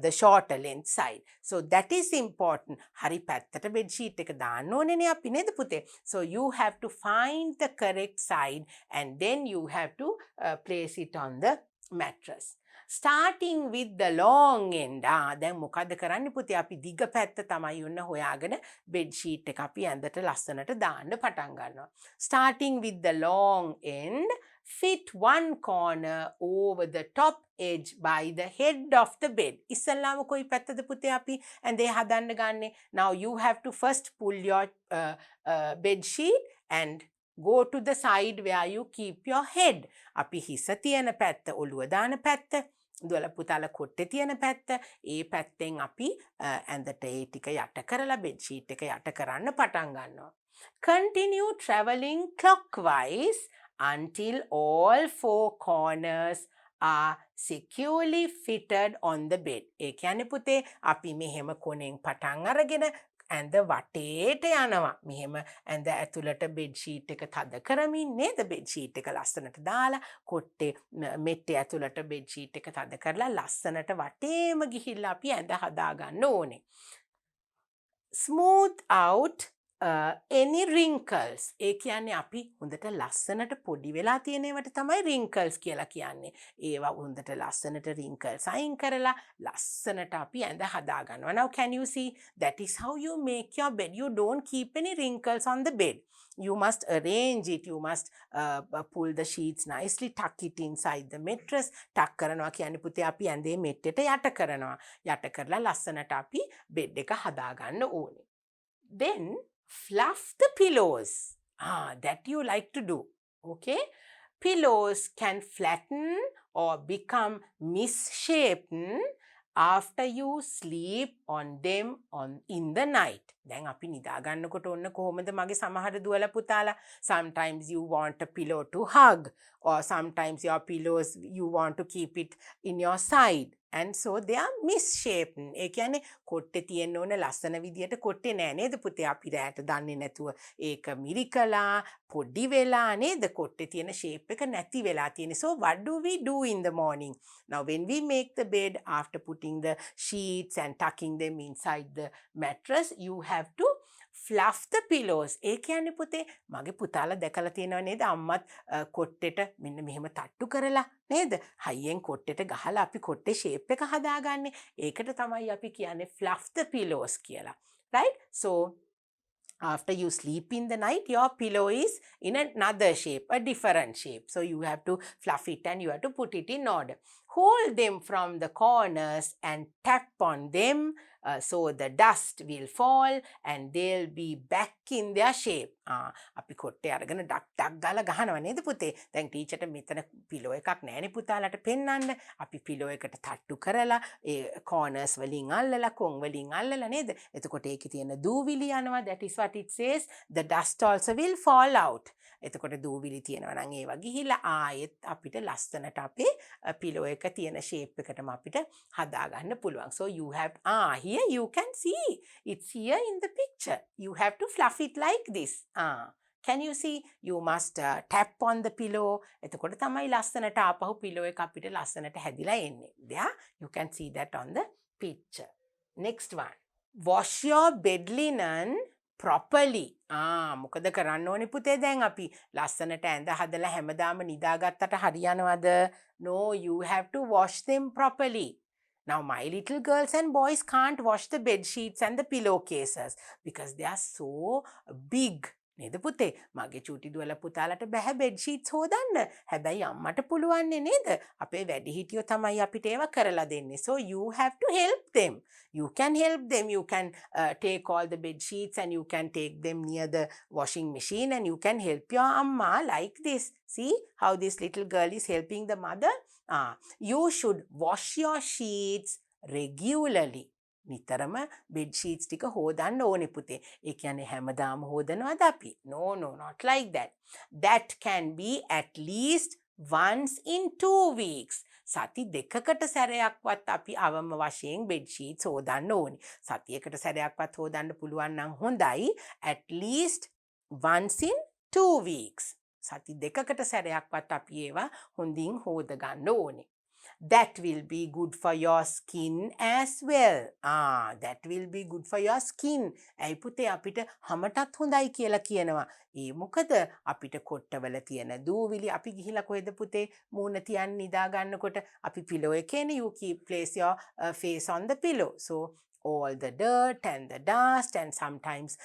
the shorter length side. So that is important. Hari පැත්තට bed sheet එක දාන්න ඕනේනේ අපි නේද පුතේ? So you have to find the correct side and then you have to place it on the mattress. starting with the long end. දැන් මොකද්ද කරන්නේ පුතේ? අපි දිග පැත්ත තමයි ඔන්න හොයාගෙන bed sheet එක අපි ඇඳට ලස්සනට දාන්න පටන් ගන්නවා. Starting with the long end, fit one corner over the top edge by the head of the bed. ඉස්සල්ලාම කොයි පැත්තද පුතේ අපි ඇඳේ හදන්න ගන්නෙ? Now you have to first pull your bed sheet and go to the side where you keep your head. අපි හිස තියෙන පැත්ත, ඔළුව දාන පැත්ත, දුවල පුතාල කොට්ටේ තියෙන පැත්ත, ඒ පැත්තෙන් අපි ඇඳට ඒ ටික යට කරලා bed sheet එක යට කරන්න පටන් ගන්නවා. Continue traveling clockwise until all four corners are securely fitted on the bed. ඒ කියන්නේ පුතේ අපි මෙහෙම කොනෙන් පටන් අරගෙන ඇඳ වටේට යනවා. මෙහෙම ඇඳ ඇතුළට bed sheet එක තද කරමින් නේද? bed sheet එක ලස්සනට දාලා කොට්ටේ මෙට්ටේ ඇතුළට bed sheet එක තද කරලා ලස්සනට වටේම ගිහිල්ලා අපි ඇඳ හදා ගන්න ඕනේ. Smooth out any wrinkles. ඒ කියන්නේ අපි හොඳට ලස්සනට පොඩි වෙලා තියෙන ඒවට තමයි wrinkles කියලා කියන්නේ. ඒවා හොඳට ලස්සනට wrinkles අයින් කරලා ලස්සනට අපි ඇඳ හදා ගන්නවා. Now can you see? That is how you make your bed. You don't keep any wrinkles on the bed. You must arrange it. You must pull the sheets nicely, tuck it inside the mattress. tuck කරනවා කියන්නේ පුතේ අපි ඇඳේ මෙට්ටේට යට කරනවා. යට කරලා ලස්සනට අපි bed එක හදා ගන්න ඕනේ. Then fluff the pillows. That you like to do. Okay? Pillows can flatten or become misshapen after you sleep on them in the night. දැන් අපි නිදා ගන්නකොට ඔන්න කොහොමද මගේ සමහර දුවල පුතාලා, sometimes you want a pillow to hug, or sometimes your pillows you want to keep it in your side, and so they are misshapen. ඒ කියන්නේ කොට්ටේ තියෙන්න ඕන ලස්සන විදියට කොට්ටේ නෑ නේද පුතේ? අපි රැට දන්නේ නැතුව ඒක මිරිකලා පොඩි වෙලා නේද? කොට්ටේ තියෙන shape එක නැති වෙලා තියෙන්නේ. So what do we do in the morning? Now when we make the bed, after putting the sheets and tucking them inside the mattress, you have to fluff the pillows. ඒ කියන්නේ පුතේ මගේ පුතාලා දැකලා තියෙනව නේද? අම්මත් කොට්ටෙට මෙන්න මෙහෙම තට්ටු කරලා නේද? හයියෙන් කොට්ටෙට ගහලා අපි කොට්ටේ shape එක හදාගන්නේ. ඒකට තමයි අපි කියන්නේ fluff the pillows කියලා. Right? So after you sleep in the night, your pillow is in another shape, a different shape. So you have to fluff it and you have to put it in order. Hold them from the corners and tap on them so the dust will fall and they'll be back in their shape. අපි කොට්ටේ අරගෙන ඩක් ගාලා ගහනවා නේද පුතේ? දැන් ටීචර්ට මෙතන පිලෝ එකක් නැහැනේ පුතාලට පෙන්වන්න. අපි පිලෝ එකට තට්ටු කරලා ඒ corners වලින් අල්ලලා කොන් වලින් අල්ලලා නේද? එතකොට ඒකේ තියෙන දූවිලි යනවා. That is what it says. The dust also will fall out. එතකොට දූවිලි තියෙනවා නම් ඒවා ගිහිලා ආයෙත් අපිට ලස්සනට අපේ පිලෝ එක තියෙන shape එකටම අපිට හදා ගන්න පුළුවන්. So you have here you can see it's here in the picture. You have to fluff it like this. Can you see? You must tap on the pillow. එතකොට තමයි ලස්සනට ආපහු පිලෝ එක අපිට ලස්සනට හැදිලා එන්නේ. There you can see that on the picture. Next one. Wash your bed linen properly. මොකද කරන්න ඕනේ පුතේ? දැන් අපි ලස්සනට ඇඳ හදලා හැමදාම නිදාගත්තට හරියනවද? No, you have to wash them properly. Now my little girls and boys can't wash the bed sheets and the pillowcases because they are so big. නේද පුතේ? මගේ චූටි දුවලා පුතාලට බෑ bed sheets හොදන්න. හැබැයි අම්මට පුළුවන් නේද? අපේ වැඩිහිටියෝ තමයි අපිට ඒවා කරලා දෙන්නේ. So you have to help them. You can help them. You can take all the bed sheets and you can take them near the washing machine and you can help your amma like this. See how this little girl is helping the mother? You should wash your sheets regularly. නිතරම bed sheets ටික හොදන්න ඕනේ පුතේ. ඒ කියන්නේ හැමදාම හොදනවද අපි? No, not like that. That can be at least once in 2 weeks. සති දෙකකට සැරයක්වත් අපි අවම වශයෙන් bed sheets හොදන්න ඕනේ. සතියකට සැරයක්වත් හොදන්න පුළුවන් නම් හොඳයි. At least once in 2 weeks. සති දෙකකට සැරයක්වත් අපි ඒවා හොඳින් හොද ගන්න ඕනේ. That will be good for your skin as well. That will be good for your skin. ඇයි පුතේ අපිට හමටත් හොඳයි කියලා කියනවා. ඒ මොකද අපිට කොට්ටවල තියෙන දූවිලි අපි ගිහිලා කොහෙද පුතේ මූණ තියන් නිදා ගන්නකොට අපි pillow එකේනේ you keep place your face on the pillow. So all the dirt and the dust and sometimes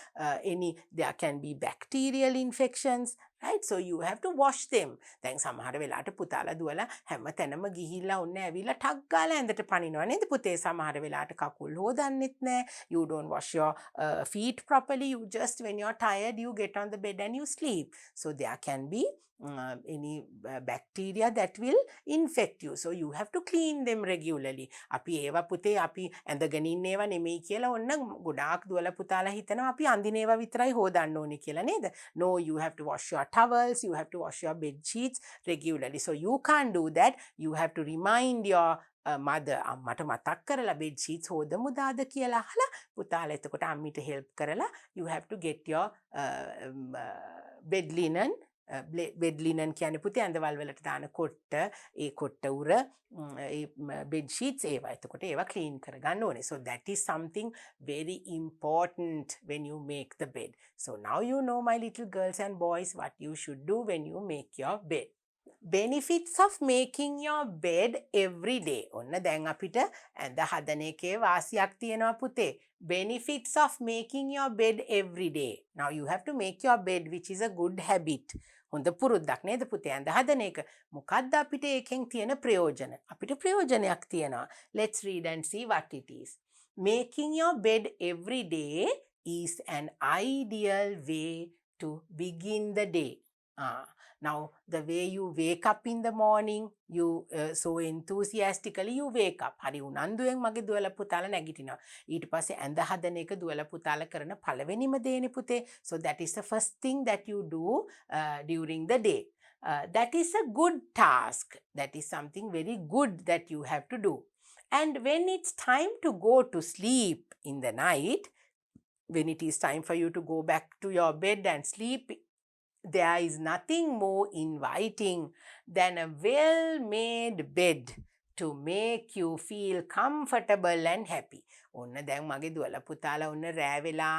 there can be bacterial infections, right? So you have to wash them. දැන් සමහර වෙලාවට පුතාලා දුවලා හැම තැනම ගිහිල්ලා ඔන්න ඇවිල්ලා ටක් ගාලා ඇඳට පනිනවා නේද පුතේ? සමහර වෙලාවට කකුල් හොදන්නෙත් නැහැ. You don't wash your feet properly. You just when you're tired you get on the bed and you sleep. So there can be any bacteria that will infect you. So you have to clean them regularly. අපි ඒවා පුතේ අපි ඇඳගෙන ඉන්න ඒවා නෙමෙයි කියලා ඔන්න ගොඩාක් දුවලා පුතාලා හිතනවා අපි අඳින ඒවා විතරයි හොදන්න ඕනේ කියලා නේද? No, you have to wash your towels, you have to wash your bed sheets regularly. So you can't do that. You have to remind your mother අම්මට මතක් කරලා bed sheets හොදමු දාද කියලා අහලා පුතාලා එතකොට අම්මිට help කරලා you have to get your bed linen. bedliner කියන්නේ පුතේ ඇඳවල් වලට දාන කොට්ට ඒ කොට්ට උර bed sheets ඒවා එතකොට ඒවා clean කරගන්න ඕනේ. So that is something very important when you make the bed. So now you know my little girls and boys what you should do when you make your bed. Benefits of making your bed every day. ඔන්න දැන් අපිට ඇඳ හදන එකේ වාසියක් තියෙනවා පුතේ. Benefits of making your bed every day. Now you have to make your bed which is a good habit. හොඳ පුරුද්දක් නේද පුතේ ඇඳ හදන එක. මොකද්ද අපිට ඒකෙන් තියෙන ප්‍රයෝජන? අපිට ප්‍රයෝජනයක් තියෙනවා. Let's read and see what it is. Making your bed every day is an ideal way to begin the day. Now, the way you wake up in the morning, you so enthusiastically you wake up. හරි උනන්දුවෙන් මගේ දුවලා පුතාලා නැගිටිනවා. ඊට පස්සේ ඇඳ හදන එක දුවලා පුතාලා කරන පළවෙනිම දේනේ පුතේ. So that is the first thing that you do during the day. That is a good task. That is something very good that you have to do. And when it's time to go to sleep in the night, when it is time for you to go back to your bed and sleep, there is nothing more inviting than a well-made bed to make you feel comfortable and happy. ඔන්න දැන් මගේ දුවලා පුතාලා ඔන්න රෑ වෙලා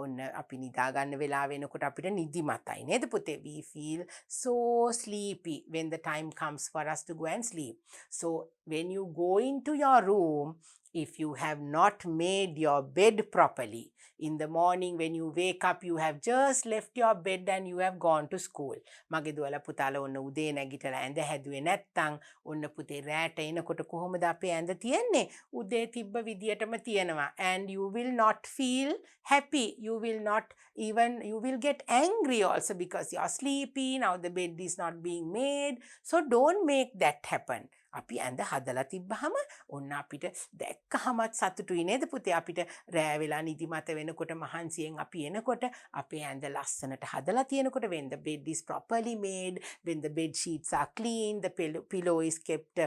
ඔන්න අපි නිදා ගන්න වෙලාව වෙනකොට අපිට නිදිමතයි නේද පුතේ? We feel so sleepy when the time comes for us to go and sleep. So when you go into your room, if you have not made your bed properly, in the morning when you wake up you have just left your bed and you have gone to school. මගේ දුවලා පුතාලා ඔන්න උදේ නැගිටලා ඇඳ හැදුවේ නැත්තම් ඔන්න පුතේ රැට එනකොට කොහොමද අපේ ඇඳ තියන්නේ? උදේ තිබ්බ විදියටම තියනවා. And you will not feel happy. You will not even, you will get angry also because you are sleepy. Now the bed is not being made. So don't make that happen. අපි ඇඳ හදලා තිබ්බහම ඔන්න අපිට දැක්කහමත් සතුටුයි නේද පුතේ? අපිට රෑ වෙලා නිදිමත වෙනකොට මහන්සියෙන් අපි එනකොට අපේ ඇඳ ලස්සනට හදලා තියෙනකොට when the bed is properly made, when the bed sheets are clean, the pillow is kept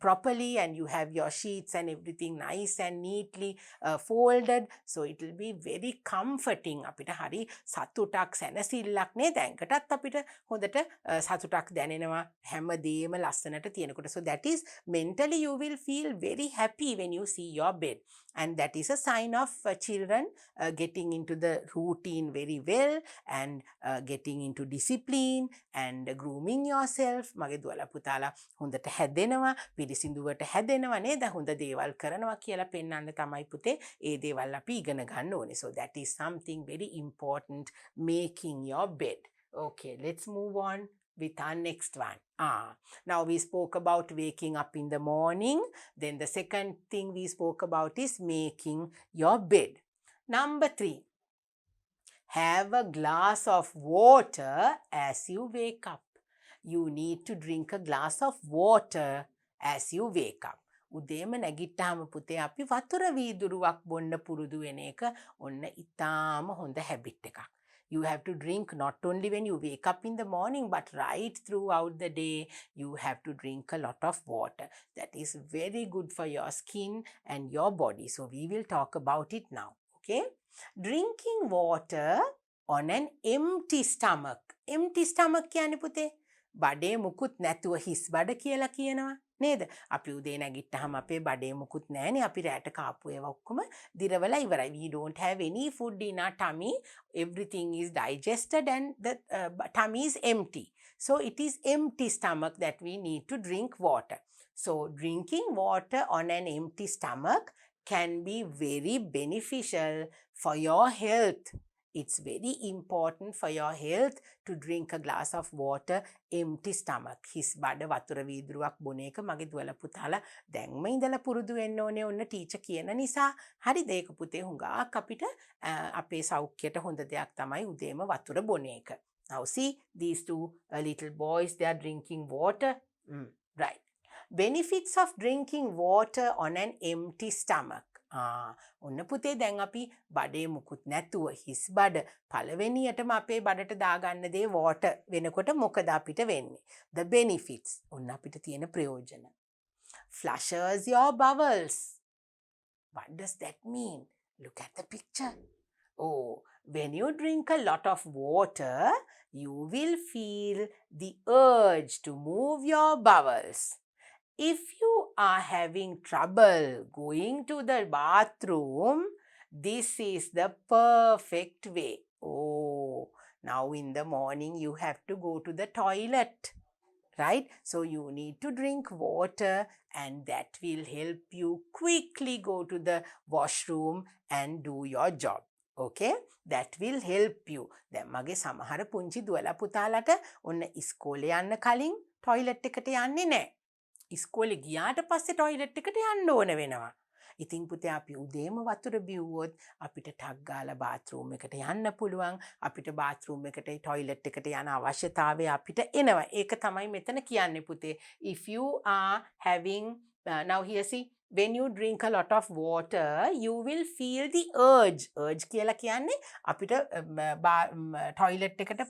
properly and you have your sheets and everything nice and neatly folded, so it will be very comforting. අපිට හරි සතුටක් සැනසෙල්ලක් නේද? ඇඟටත් අපිට හොඳට සතුටක් දැනෙනවා හැමදේම ලස්සනට තියෙනකොට. So that is mentally you will feel very happy when you see your bed, and that is a sign of children getting into the routine very well and getting into discipline and grooming yourself. මගේ දුවලා පුතාලා හොඳට හැදෙනවා, පිළිසිඳුවට හැදෙනවා නේද? හොඳ දේවල් කරනවා කියලා පෙන්වන්න තමයි පුතේ ඒ දේවල් අපි ඉගෙන ගන්න ඕනේ. So that is something very important, making your bed. Okay, let's move on with our next one. Now we spoke about waking up in the morning. Then the second thing we spoke about is making your bed. Number 3. Have a glass of water as you wake up. You need to drink a glass of water as you wake up. උදේම නැගිට්ටාම පුතේ අපි වතුර වීදුරුවක් බොන්න පුරුදු වෙන එක ඔන්න ඉතාම හොඳ හැබිට් එකක්. You have to drink not only when you wake up in the morning, but right throughout the day, you have to drink a lot of water. That is very good for your skin and your body. So we will talk about it now. Okay? Drinking water on an empty stomach. Empty stomach කියන්නේ පුතේ බඩේ මුකුත් නැතුව හිස් බඩ කියලා කියනවා. නේද? අපි උදේ නැගිට්ටහම අපේ බඩේ මුකුත් නැහැනේ. අපි රැට කාපු ඒවා ඔක්කොම දිරවලා ඉවරයි. We don't have any food in our tummy. Everything is digested and the tummy is empty. So it is empty stomach that we need to drink water. So drinking water on an empty stomach can be very beneficial for your health. It's very important for your health to drink a glass of water empty stomach. හිස් බඩ වතුර වීදුරුවක් බොන එක මගේ දුවලා පුතාලා දැන්ම ඉඳලා පුරුදු වෙන්න ඕනේ ඔන්න ටීචර් කියන නිසා. හරිද? ඒක පුතේ හුඟක් අපිට අපේ සෞඛ්‍යයට හොඳ දෙයක් තමයි උදේම වතුර බොන එක. Now see these two little boys, they are drinking water. Right. Benefits of drinking water on an empty stomach. ඔන්න පුතේ දැන් අපි බඩේ මුකුත් නැතුව හිස් බඩ පළවෙනියටම අපේ බඩට දාගන්න දේ water වෙනකොට මොකද අපිට වෙන්නේ? The benefits. ඔන්න අපිට තියෙන ප්‍රයෝජන. Flushes your bowels. What does that mean? Look at the picture. Oh, when you drink a lot of water, you will feel the urge to move your bowels. If you are having trouble going to the bathroom, this is the perfect way. Oh, now in the morning you have to go to the toilet, right? So you need to drink water and that will help you quickly go to the washroom and do your job. Okay? That will help you. දැන් මගේ සමහර පුංචි දුවලා පුතාලට ඔන්න ඉස්කෝලේ යන්න කලින් ටොයිලට් එකට යන්නේ නැහැ. ඉස්කෝලේ ගියාට පස්සේ ටොයිලට් එකට යන්න ඕන වෙනවා. ඉතින් පුතේ අපි උදේම වතුර බිව්වොත් අපිට ටක් ගාලා බාත්රූම් එකට යන්න පුළුවන්. අපිට බාත්රූම් එකට ටොයිලට් එකට යන අවශ්‍යතාවය අපිට එනවා. ඒක තමයි මෙතන කියන්නේ පුතේ. If you are having now here see, when you drink a lot of water, you will feel the urge. Urge කියලා කියන්නේ අපිට ටොයිලට් එකට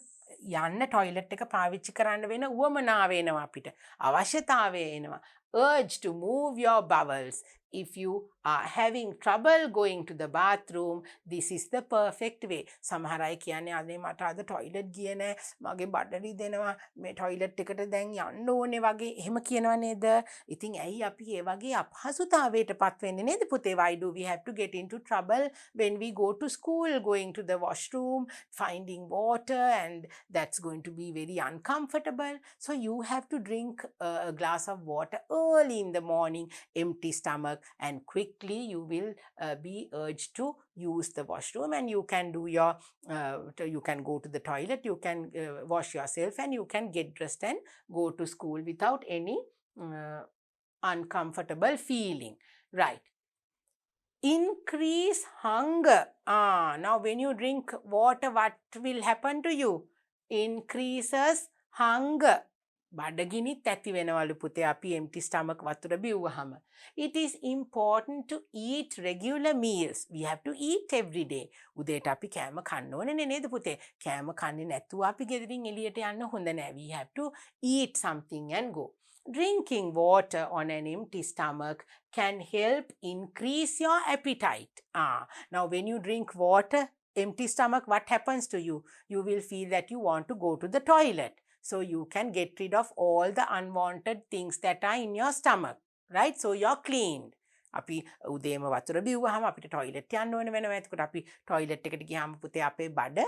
යන්න ටොයිලට් එක පාවිච්චි කරන්න වෙන උවමනාව එනවා අපිට. අවශ්‍යතාවය එනවා. Urge to move your bowels. If you are having trouble going to the bathroom, this is the perfect way. සමහර අය කියන්නේ අනේ මට අද ටොයිලට් ගියේ නෑ, මගේ බඩ රිදෙනවා, මේ ටොයිලට් එකට දැන් යන්න ඕනේ වගේ එහෙම කියනවා නේද? ඉතින් ඇයි අපි ඒ වගේ අපහසුතාවයටපත් වෙන්නේ නේද පුතේ? Why do we have to get into trouble when we go to school, going to the washroom, finding water, and that's going to be very uncomfortable. So you have to drink a glass of water early in the morning, empty stomach, and quickly you will be urged to use the washroom and you can do your you can go to the toilet, you can wash yourself and you can get dressed and go to school without any uncomfortable feeling. Right. Increase hunger. Now when you drink water, what will happen to you? Increases hunger. බඩගිනිත් ඇති වෙනවලු පුතේ අපි empty stomach වතුර බිව්වහම. It is important to eat regular meals. We have to eat every day. උදේට අපි කෑම කන්න ඕනේ නේද පුතේ? කෑම කන්නේ නැතුව අපි ගෙදරින් එළියට යන්න හොඳ නෑ. We have to eat something and go. Drinking water on an empty stomach can help increase your appetite. Now when you drink water, empty stomach, what happens to you? You will feel that you want to go to the toilet. So you can get rid of all the unwanted things that are in your stomach, right? So you're cleaned. අපි උදේම වතුර බිව්වහම අපිට toilet යන්න ඕන වෙනවා. එතකොට අපි toilet එකට ගියාම පුතේ අපේ බඩ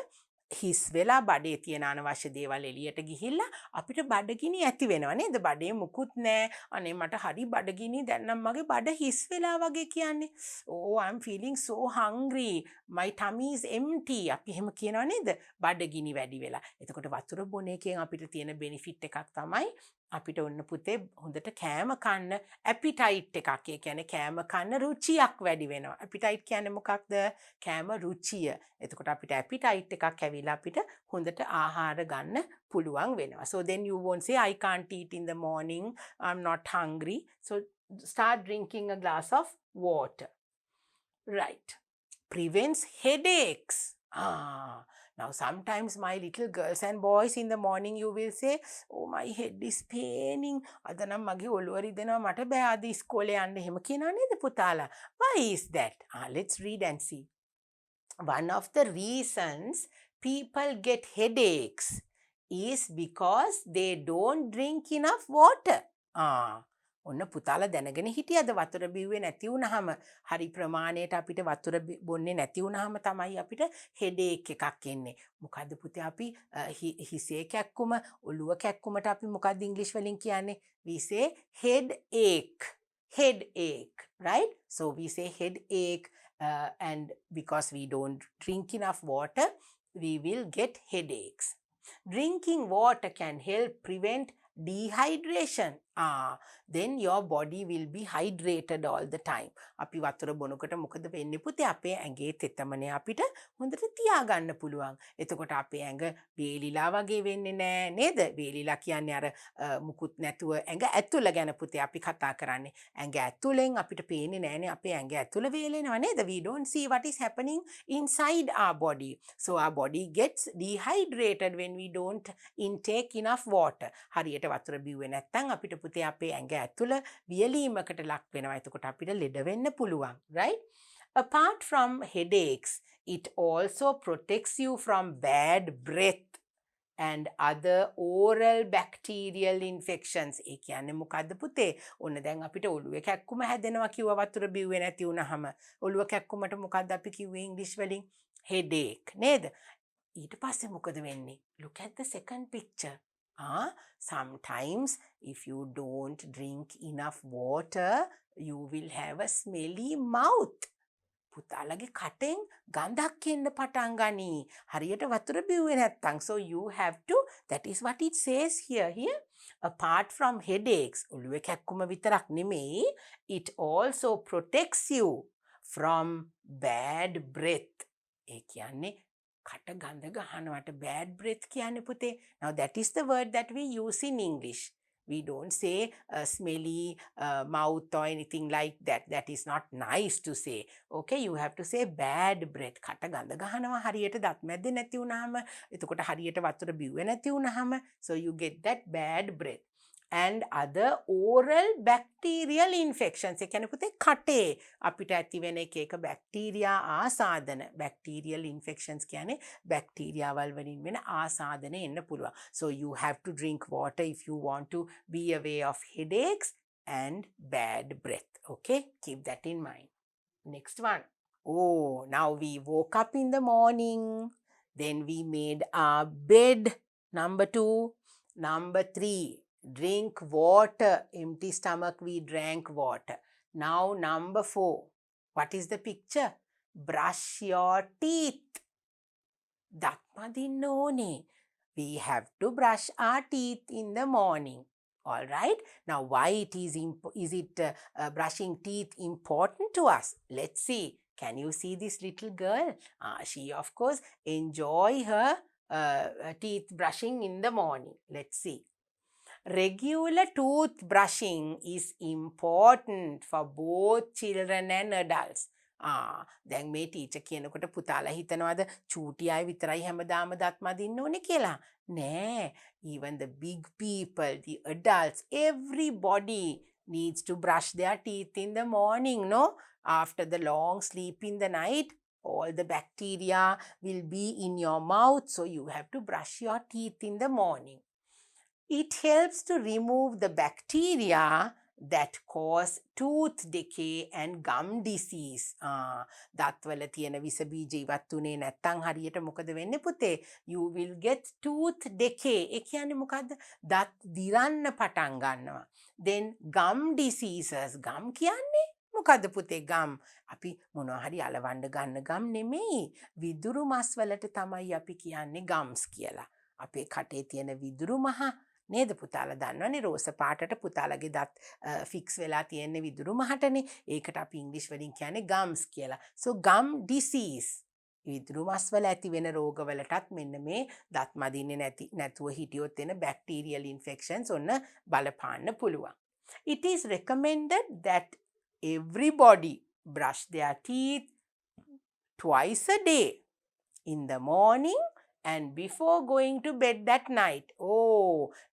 හිස් වෙලා බඩේ තියෙන අනවශ්‍ය දේවල් එළියට ගිහිල්ලා අපිට බඩගිනි ඇති වෙනවා නේද? බඩේ මුකුත් නැහැ. අනේ මට හරි බඩගිනි දැන් නම් මගේ බඩ හිස් වෙලා වගේ කියන්නේ. Oh, I'm feeling so hungry. My tummy is empty. අපි එහෙම කියනවා නේද? බඩගිනි වැඩි වෙලා. එතකොට වතුර බොන එකෙන් අපිට තියෙන benefit එකක් තමයි අපිට ඔන්න පුතේ හොඳට කෑම කන්න appetite එකක්. ඒ කියන්නේ කෑම කන්න රුචියක් වැඩි වෙනවා. appetite කියන්නේ මොකක්ද? කෑම රුචිය. එතකොට අපිට appetite එකක් ඇවිල්ලා අපිට හොඳට ආහාර ගන්න පුළුවන් වෙනවා. So then you won't say I can't eat in the morning, I'm not hungry. So start drinking a glass of water. Right. Prevents headaches. Now sometimes my little girls and boys in the morning you will say, oh my head is paining. අද නම් මගේ ඔළුව රිදෙනවා මට බෑ අද ඉස්කෝලේ යන්න එහෙම කියනවා නේද පුතාලා? Why is that? Let's read and see. One of the reasons people get headaches is because they don't drink enough water. ඔන්න පුතාලා දැනගෙන හිටියද වතුර බිව්වේ නැති වුනහම හරි ප්‍රමාණයට අපිට වතුර බොන්නේ නැති වුනහම තමයි අපිට හෙඩේක් එකක් එන්නේ. මොකද්ද පුතේ අපි හිසේ කැක්කුම ඔළුව කැක්කුමට අපි මොකද්ද ඉංග්‍රීසි වලින් කියන්නේ? We say headache. Headache, right? So we say headache and because we don't drink enough water, we will get headaches. Drinking water can help prevent dehydration. Then your body will be hydrated all the time. අපි වතුර බොනකොට මොකද වෙන්නේ පුතේ? අපේ ඇඟේ තෙතමනේ අපිට හොඳට තියාගන්න පුළුවන්. එතකොට අපේ ඇඟ වේලිලා වගේ වෙන්නේ නෑ නේද? වේලිලා කියන්නේ අර මුකුත් නැතුව ඇඟ ඇතුළ ගැන පුතේ අපි කතා කරන්නේ. ඇඟ ඇතුළෙන් අපිට පේන්නේ නෑනේ අපේ ඇඟ ඇතුළ වේලෙනවා නේද? We don't see what is happening inside our body. So our body gets dehydrated when we don't intake enough water. හරියට වතුර බිව්වේ නැත්නම් අපිට පුතේ අපේ ඇඟ ඇතුළ වියලීමකට ලක් වෙනවා. එතකොට අපිට ලෙඩ වෙන්න පුළුවන්, right? Apart from headaches, it also protects you from bad breath and other oral bacterial infections. ඒ කියන්නේ මොකද්ද පුතේ? ඔන්න දැන් අපිට ඔළුවේ කැක්කුම හැදෙනවා කිව්වා වතුර බිව්වේ නැති වුනහම. ඔළුව කැක්කුමට මොකද්ද අපි කිව්වේ ඉංග්‍රීසි වලින්? headache නේද? ඊට පස්සේ මොකද වෙන්නේ? Look at the second picture. Sometimes if you don't drink enough water, you will have a smelly mouth. පුතාලගේ කටෙන් ගඳක් එන්න පටන් ගනී. හරියට වතුර බිව්වේ නැත්තම්. So you have to, that is what it says here. Apart from headaches, ඔළුවේ කැක්කුම විතරක් නෙමෙයි, it also protects you from bad breath. ඒ කියන්නේ කට ගඳ ගහනවට bad breath කියන්නේ පුතේ. Now that is the word that we use in English. We don't say smelly mouth or anything like that. That is not nice to say. Okay, you have to say bad breath. කට ගඳ ගහනවා හරියට දත් මැද්දේ නැති වුනහම, එතකොට හරියට වතුර බිව්වේ නැති වුනහම, so you get that bad breath. And other oral bacterial infections. ඒ කියන්නේ පුතේ කටේ අපිට ඇති වෙන එක බැක්ටීරියා ආසාදන. bacterial infections කියන්නේ බැක්ටීරියා වල වලින් වෙන ආසාදන එන්න පුළුවන්. So you have to drink water if you want to be aware of headaches and bad breath. Okay, keep that in mind. Next one. Now we woke up in the morning. Then we made our bed. Number 2. Number 3. Drink water. Empty stomach, we drank water. Now number 4. What is the picture? Brush your teeth. දත් මදින්න ඕනේ. We have to brush our teeth in the morning. All right. Now why is it brushing teeth important to us? Let's see. Can you see this little girl? She of course enjoy her teeth brushing in the morning. Let's see. Regular tooth brushing is important for both children and adults. දැන් මේ teacher කියනකොට පුතාලා හිතනවාද චූටි අය විතරයි හැමදාම දත් මදින්න ඕනේ කියලා? නෑ. Even the big people, the adults, everybody needs to brush their teeth in the morning, no? After the long sleep in the night, all the bacteria will be in your mouth, so you have to brush your teeth in the morning. It helps to remove the bacteria that cause tooth decay and gum disease. දත්වල තියෙන විස බීජ ඉවත් උනේ නැත්තම් හරියට මොකද වෙන්නේ පුතේ? You will get tooth decay. ඒ කියන්නේ මොකද්ද? දත් දිරන්න පටන් ගන්නවා. Then gum diseases. gum කියන්නේ මොකද්ද පුතේ? gum අපි මොනවා හරි අලවන්න ගන්න gum නෙමෙයි. විදුරු මස් වලට තමයි අපි කියන්නේ gums කියලා. අපේ කටේ තියෙන විදුරු මහ නේද පුතාලා දන්නවනේ රෝස පාටට පුතාලගේ දත් ෆික්ස් වෙලා තියෙන විදුරු මහටනේ. ඒකට අපි ඉංග්‍රීසි වලින් කියන්නේ gums කියලා. So gum disease. විදුරු මස් වල ඇති වෙන රෝගවලටත් මෙන්න මේ දත් මදින්නේ නැතුව හිටියොත් එන bacterial infections ඔන්න බලපාන්න පුළුවන්. It is recommended that everybody brush their teeth twice a day. In the morning and before going to bed that night.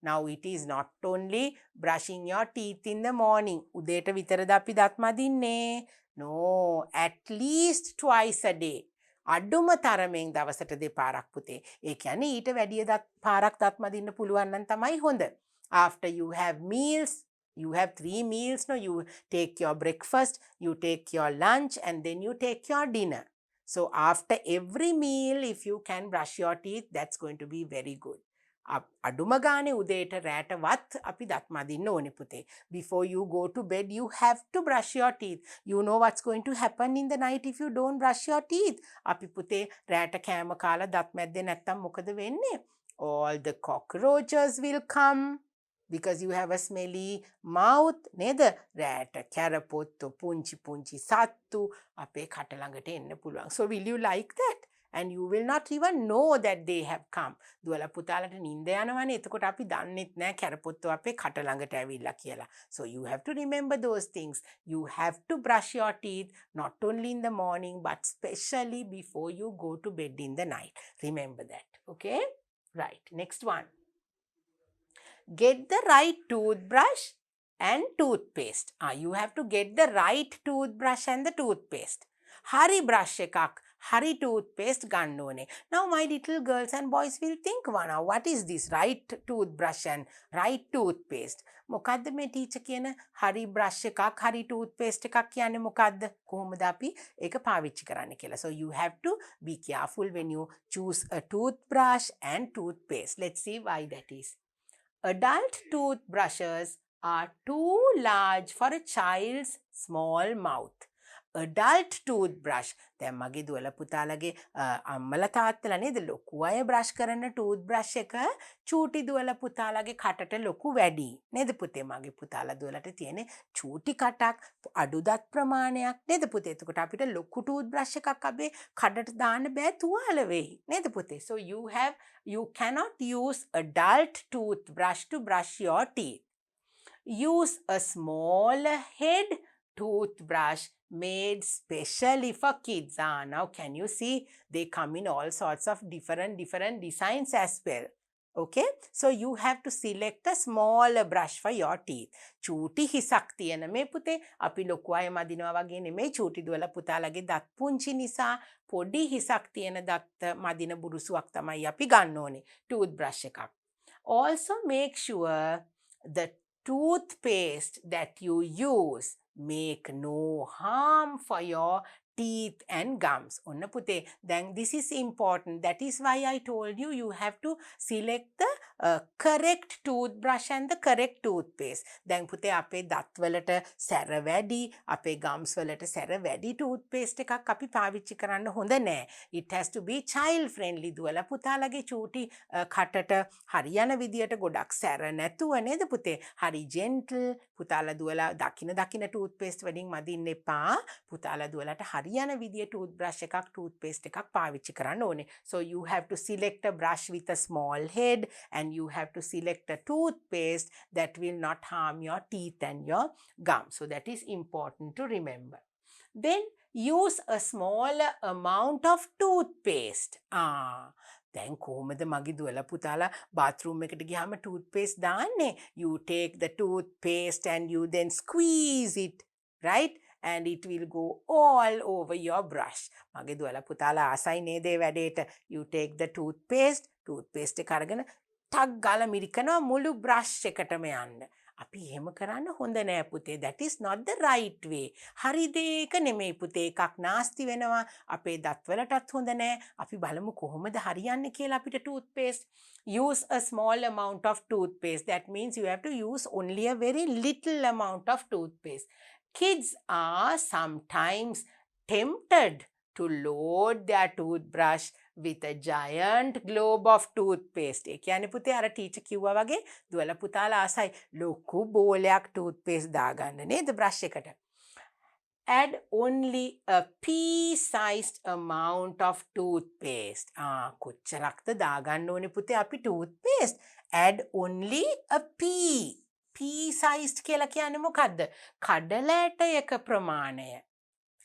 Now it is not only brushing your teeth in the morning. උදේට විතරද අපි දත් මදින්නේ? No, at least twice a day. අඩුම තරමෙන් දවසට දෙපාරක් පුතේ. ඒ කියන්නේ ඊට වැඩිය පාරක් දත් මදින්න පුළුවන් නම් තමයි හොඳ. After you have meals, You have 3 meals. No, you take your breakfast, you take your lunch, and then you take your dinner. So after every meal, if you can brush your teeth, that's going to be very good. අඩුම ගානේ උදේට රැටවත් අපි දත් මදින්න ඕනේ පුතේ. Before you go to bed, you have to brush your teeth. You know what's going to happen in the night if you don't brush your teeth. අපි පුතේ රැට කෑම කාලා දත් මැද්දේ නැත්තම් මොකද වෙන්නේ? All the cockroaches will come because you have a smelly mouth. නේද? රැට කැරපොත්තෝ පුංචි පුංචි සත්තු අපේ කට ළඟට එන්න පුළුවන්. So will you like that? And you will not even know that they have come. දුවලා පුතාලට නිින්ද යනවනේ. එතකොට අපි දන්නෙත් නෑ කැරපොත්තෝ අපේ කට ළඟට ඇවිල්ලා කියලා. So you have to remember those things. You have to brush your teeth not only in the morning but especially before you go to bed in the night. Remember that. Okay? Right. Next one. Get the right toothbrush and toothpaste. You have to get the right toothbrush and the toothpaste. Hari brush එකක් hari toothpaste ගන්න ඕනේ. Now my little girls and boys will think, wow, now what is this right toothbrush and right toothpaste? මොකද්ද මේ teacher කියන hari brush එකක් hari toothpaste එකක් කියන්නේ මොකද්ද? කොහොමද අපි ඒක පාවිච්චි කරන්න කියලා. So you have to be careful when you choose a toothbrush and toothpaste. Let's see why that is. Adult toothbrushes are too large for a child's small mouth. Adult toothbrush. දැන් මගේ දුවලා පුතාලගේ අම්මලා තාත්තලා නේද ලොකු අය බ්‍රෂ් කරන toothbrush එක චූටි දුවලා පුතාලගේ කටට ලොකු වැඩි. නේද පුතේ? මගේ පුතාලා දුවලට තියෙන චූටි කටක් අඩු දත් ප්‍රමාණයක් නේද පුතේ? එතකොට අපිට ලොකු toothbrush එකක් අපේ කඩට දාන්න බෑ තුවාල වෙයි. නේද පුතේ? So you cannot use adult toothbrush to brush your teeth. Use a smaller head toothbrush made specially for kids. Now can you see they come in all sorts of different designs as well. Okay, so you have to select a smaller brush for your teeth. චූටි හිසක් තියෙන මේ පුතේ අපි ලොකු අය මදිනවා වගේ නෙමෙයි චූටි දුවලා පුතාලගේ දත් පුංචි නිසා පොඩි හිසක් තියෙන දත් මදින බුරුසුවක් තමයි අපි ගන්න ඕනේ toothbrush එකක්. Also make sure the toothpaste that you use make no harm for your teeth and gums. Onna pute, then this is important. That is why I told you, you have to select the correct toothbrush and the correct toothpaste. Then pute ape dath walata sara වැඩි, ape gums walata sara වැඩි toothpaste එකක් අපි පාවිච්චි කරන්න හොඳ නෑ. It has to be child friendly. දුවලා පුතාලගේ චූටි කටට හරියන විදියට ගොඩක් සැර නැතුව නේද පුතේ? හරි gentle. පුතාලා දුවලා දකින toothpaste වලින් මදින්න එපා. පුතාලා දුවලට හරියන විදිය toothbrush එකක් toothpaste එකක් පාවිච්චි කරන්න ඕනේ. So you have to select a brush with a small head and you have to select a toothpaste that will not harm your teeth and your gums. So that is important to remember. Then use a smaller amount of toothpaste. දැන් කොහොමද මගේ දුවලා පුතාලා bathroom එකට ගියාම toothpaste දාන්නේ? You take the toothpaste and you then squeeze it, right? And it will go all over your brush. මගේ දුවලා පුතාලා ආසයි නේද ඒ වැඩේට? You take the toothpaste එක අරගෙන ටක් ගාලා මිරිකනවා මුළු brush එකටම යන්න. අපි එහෙම කරන්න හොඳ නෑ පුතේ. That is not the right way. හරි දෙයක නෙමෙයි පුතේ. එකක් නාස්ති වෙනවා. අපේ දත්වලටත් හොඳ නෑ. අපි බලමු කොහොමද හරියන්නේ කියලා අපිට toothpaste. Use a small amount of toothpaste. That means you have to use only a very little amount of toothpaste. Kids are sometimes tempted to load their toothbrush with a giant globe of toothpaste. ඒ කියන්නේ පුතේ අර teacher කිව්වා වගේ දුවලා පුතාලා ආසයි ලොකු බෝලයක් toothpaste දාගන්න නේද brush එකට. Add only a pea-sized amount of toothpaste. කොච්චරක්ද දාගන්න ඕනේ පුතේ අපි toothpaste? Add only a pea. Pea-sized කියලා කියන්නේ මොකද්ද? කඩලැටයක ප්‍රමාණය.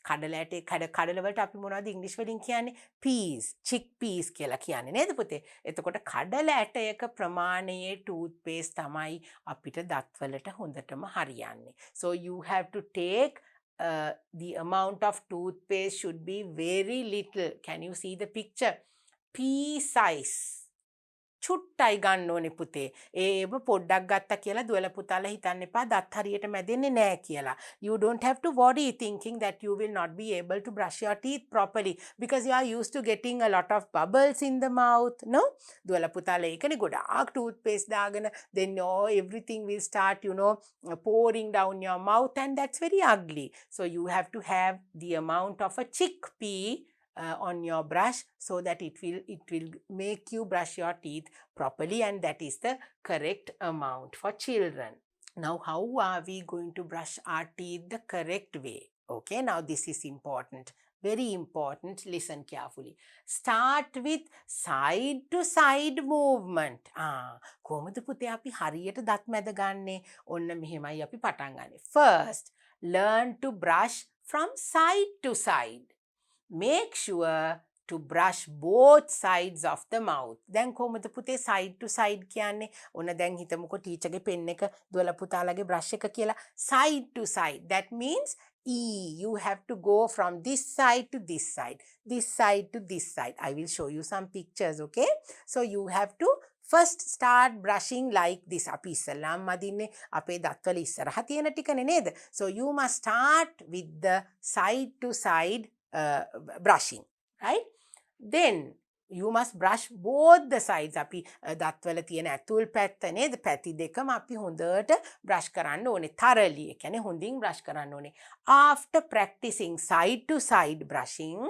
කඩලවලට අපි මොනවද ඉංග්‍රීසි වලින් කියන්නේ? peas, chickpeas කියලා කියන්නේ නේද පුතේ? එතකොට කඩල ඇටයක ප්‍රමාණයේ toothpaste තමයි අපිට දත්වලට හොඳටම හරියන්නේ. So you have to take the amount of toothpaste should be very little. Can you see the picture? Pea size. චුට්ටයි ගන්න ඕනේ පුතේ. ඒව පොඩ්ඩක් ගත්තා කියලා දුවල පුතාලා හිතන්න එපා දත් හරියට මැදෙන්නේ නැහැ කියලා. You don't have to worry thinking that you will not be able to brush your teeth properly because you are used to getting a lot of bubbles in the mouth. No? දුවල පුතාලා ඒකනේ ගොඩාක් toothpaste දාගෙන then everything will start pouring down your mouth and that's very ugly. So you have to have the amount of a chickpea on your brush so that it will make you brush your teeth properly, and that is the correct amount for children. Now how are we going to brush our teeth the correct way? Okay, now this is important, very important. Listen carefully. Start with side to side movement. කොහොමද පුතේ අපි හරියට දත් මැද ගන්නෙ? ඔන්න මෙහෙමයි අපි පටන් ගන්නෙ. First, learn to brush from side to side. Make sure to brush both sides of the mouth. දැන් කොහොමද පුතේ side to side කියන්නේ? ඔන්න දැන් හිතමුකෝ ටීචර්ගේ පෙන් එක දුවලා පුතාලගේ brush එක කියලා. Side to side. That means you have to go from this side to this side. This side to this side. I will show you some pictures, okay? So you have to first start brushing like this. අපි ඉස්සල්ලාම මදින්නේ අපේ දත්වල ඉස්සරහ තියෙන ටිකනේ නේද? So you must start with the side to side brushing, right? Then you must brush both the sides. අපි දත්වල තියෙන ඇතුල් පැත්ත නේද? පැති දෙකම අපි හොඳට brush කරන්න ඕනේ. thoroughly. ඒ කියන්නේ හොඳින් brush කරන්න ඕනේ. After practicing side to side brushing,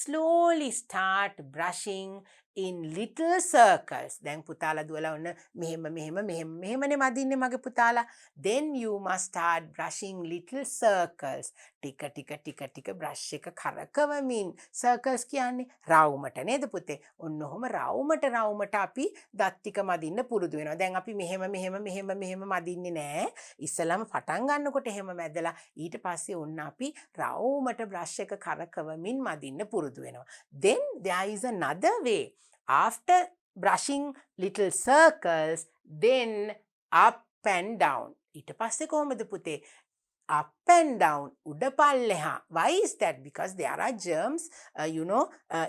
slowly start brushing in little circles. දැන් පුතාලා දුවලා ඔන්න මෙහෙමනේ මදින්නේ මගේ පුතාලා. Then you must start brushing little circles. ටික brush එක කරකවමින්. Circles කියන්නේ රවුමට නේද පුතේ? ඔන්න ඔහොම රවුමට අපි දත් ටික මදින්න පුරුදු වෙනවා. දැන් අපි මෙහෙම මදින්නේ නෑ. ඉස්සලම පටන් ගන්නකොට එහෙම මැදලා ඊට පස්සේ ඔන්න අපි රවුමට brush එක කරකවමින් මදින්න පුරුදු වෙනවා. Then there is another way. After brushing little circles, then up and down. ඊට පස්සේ කොහොමද පුතේ? Up and down, උඩ පල්ලෙහා. Why is that? Because there are germs,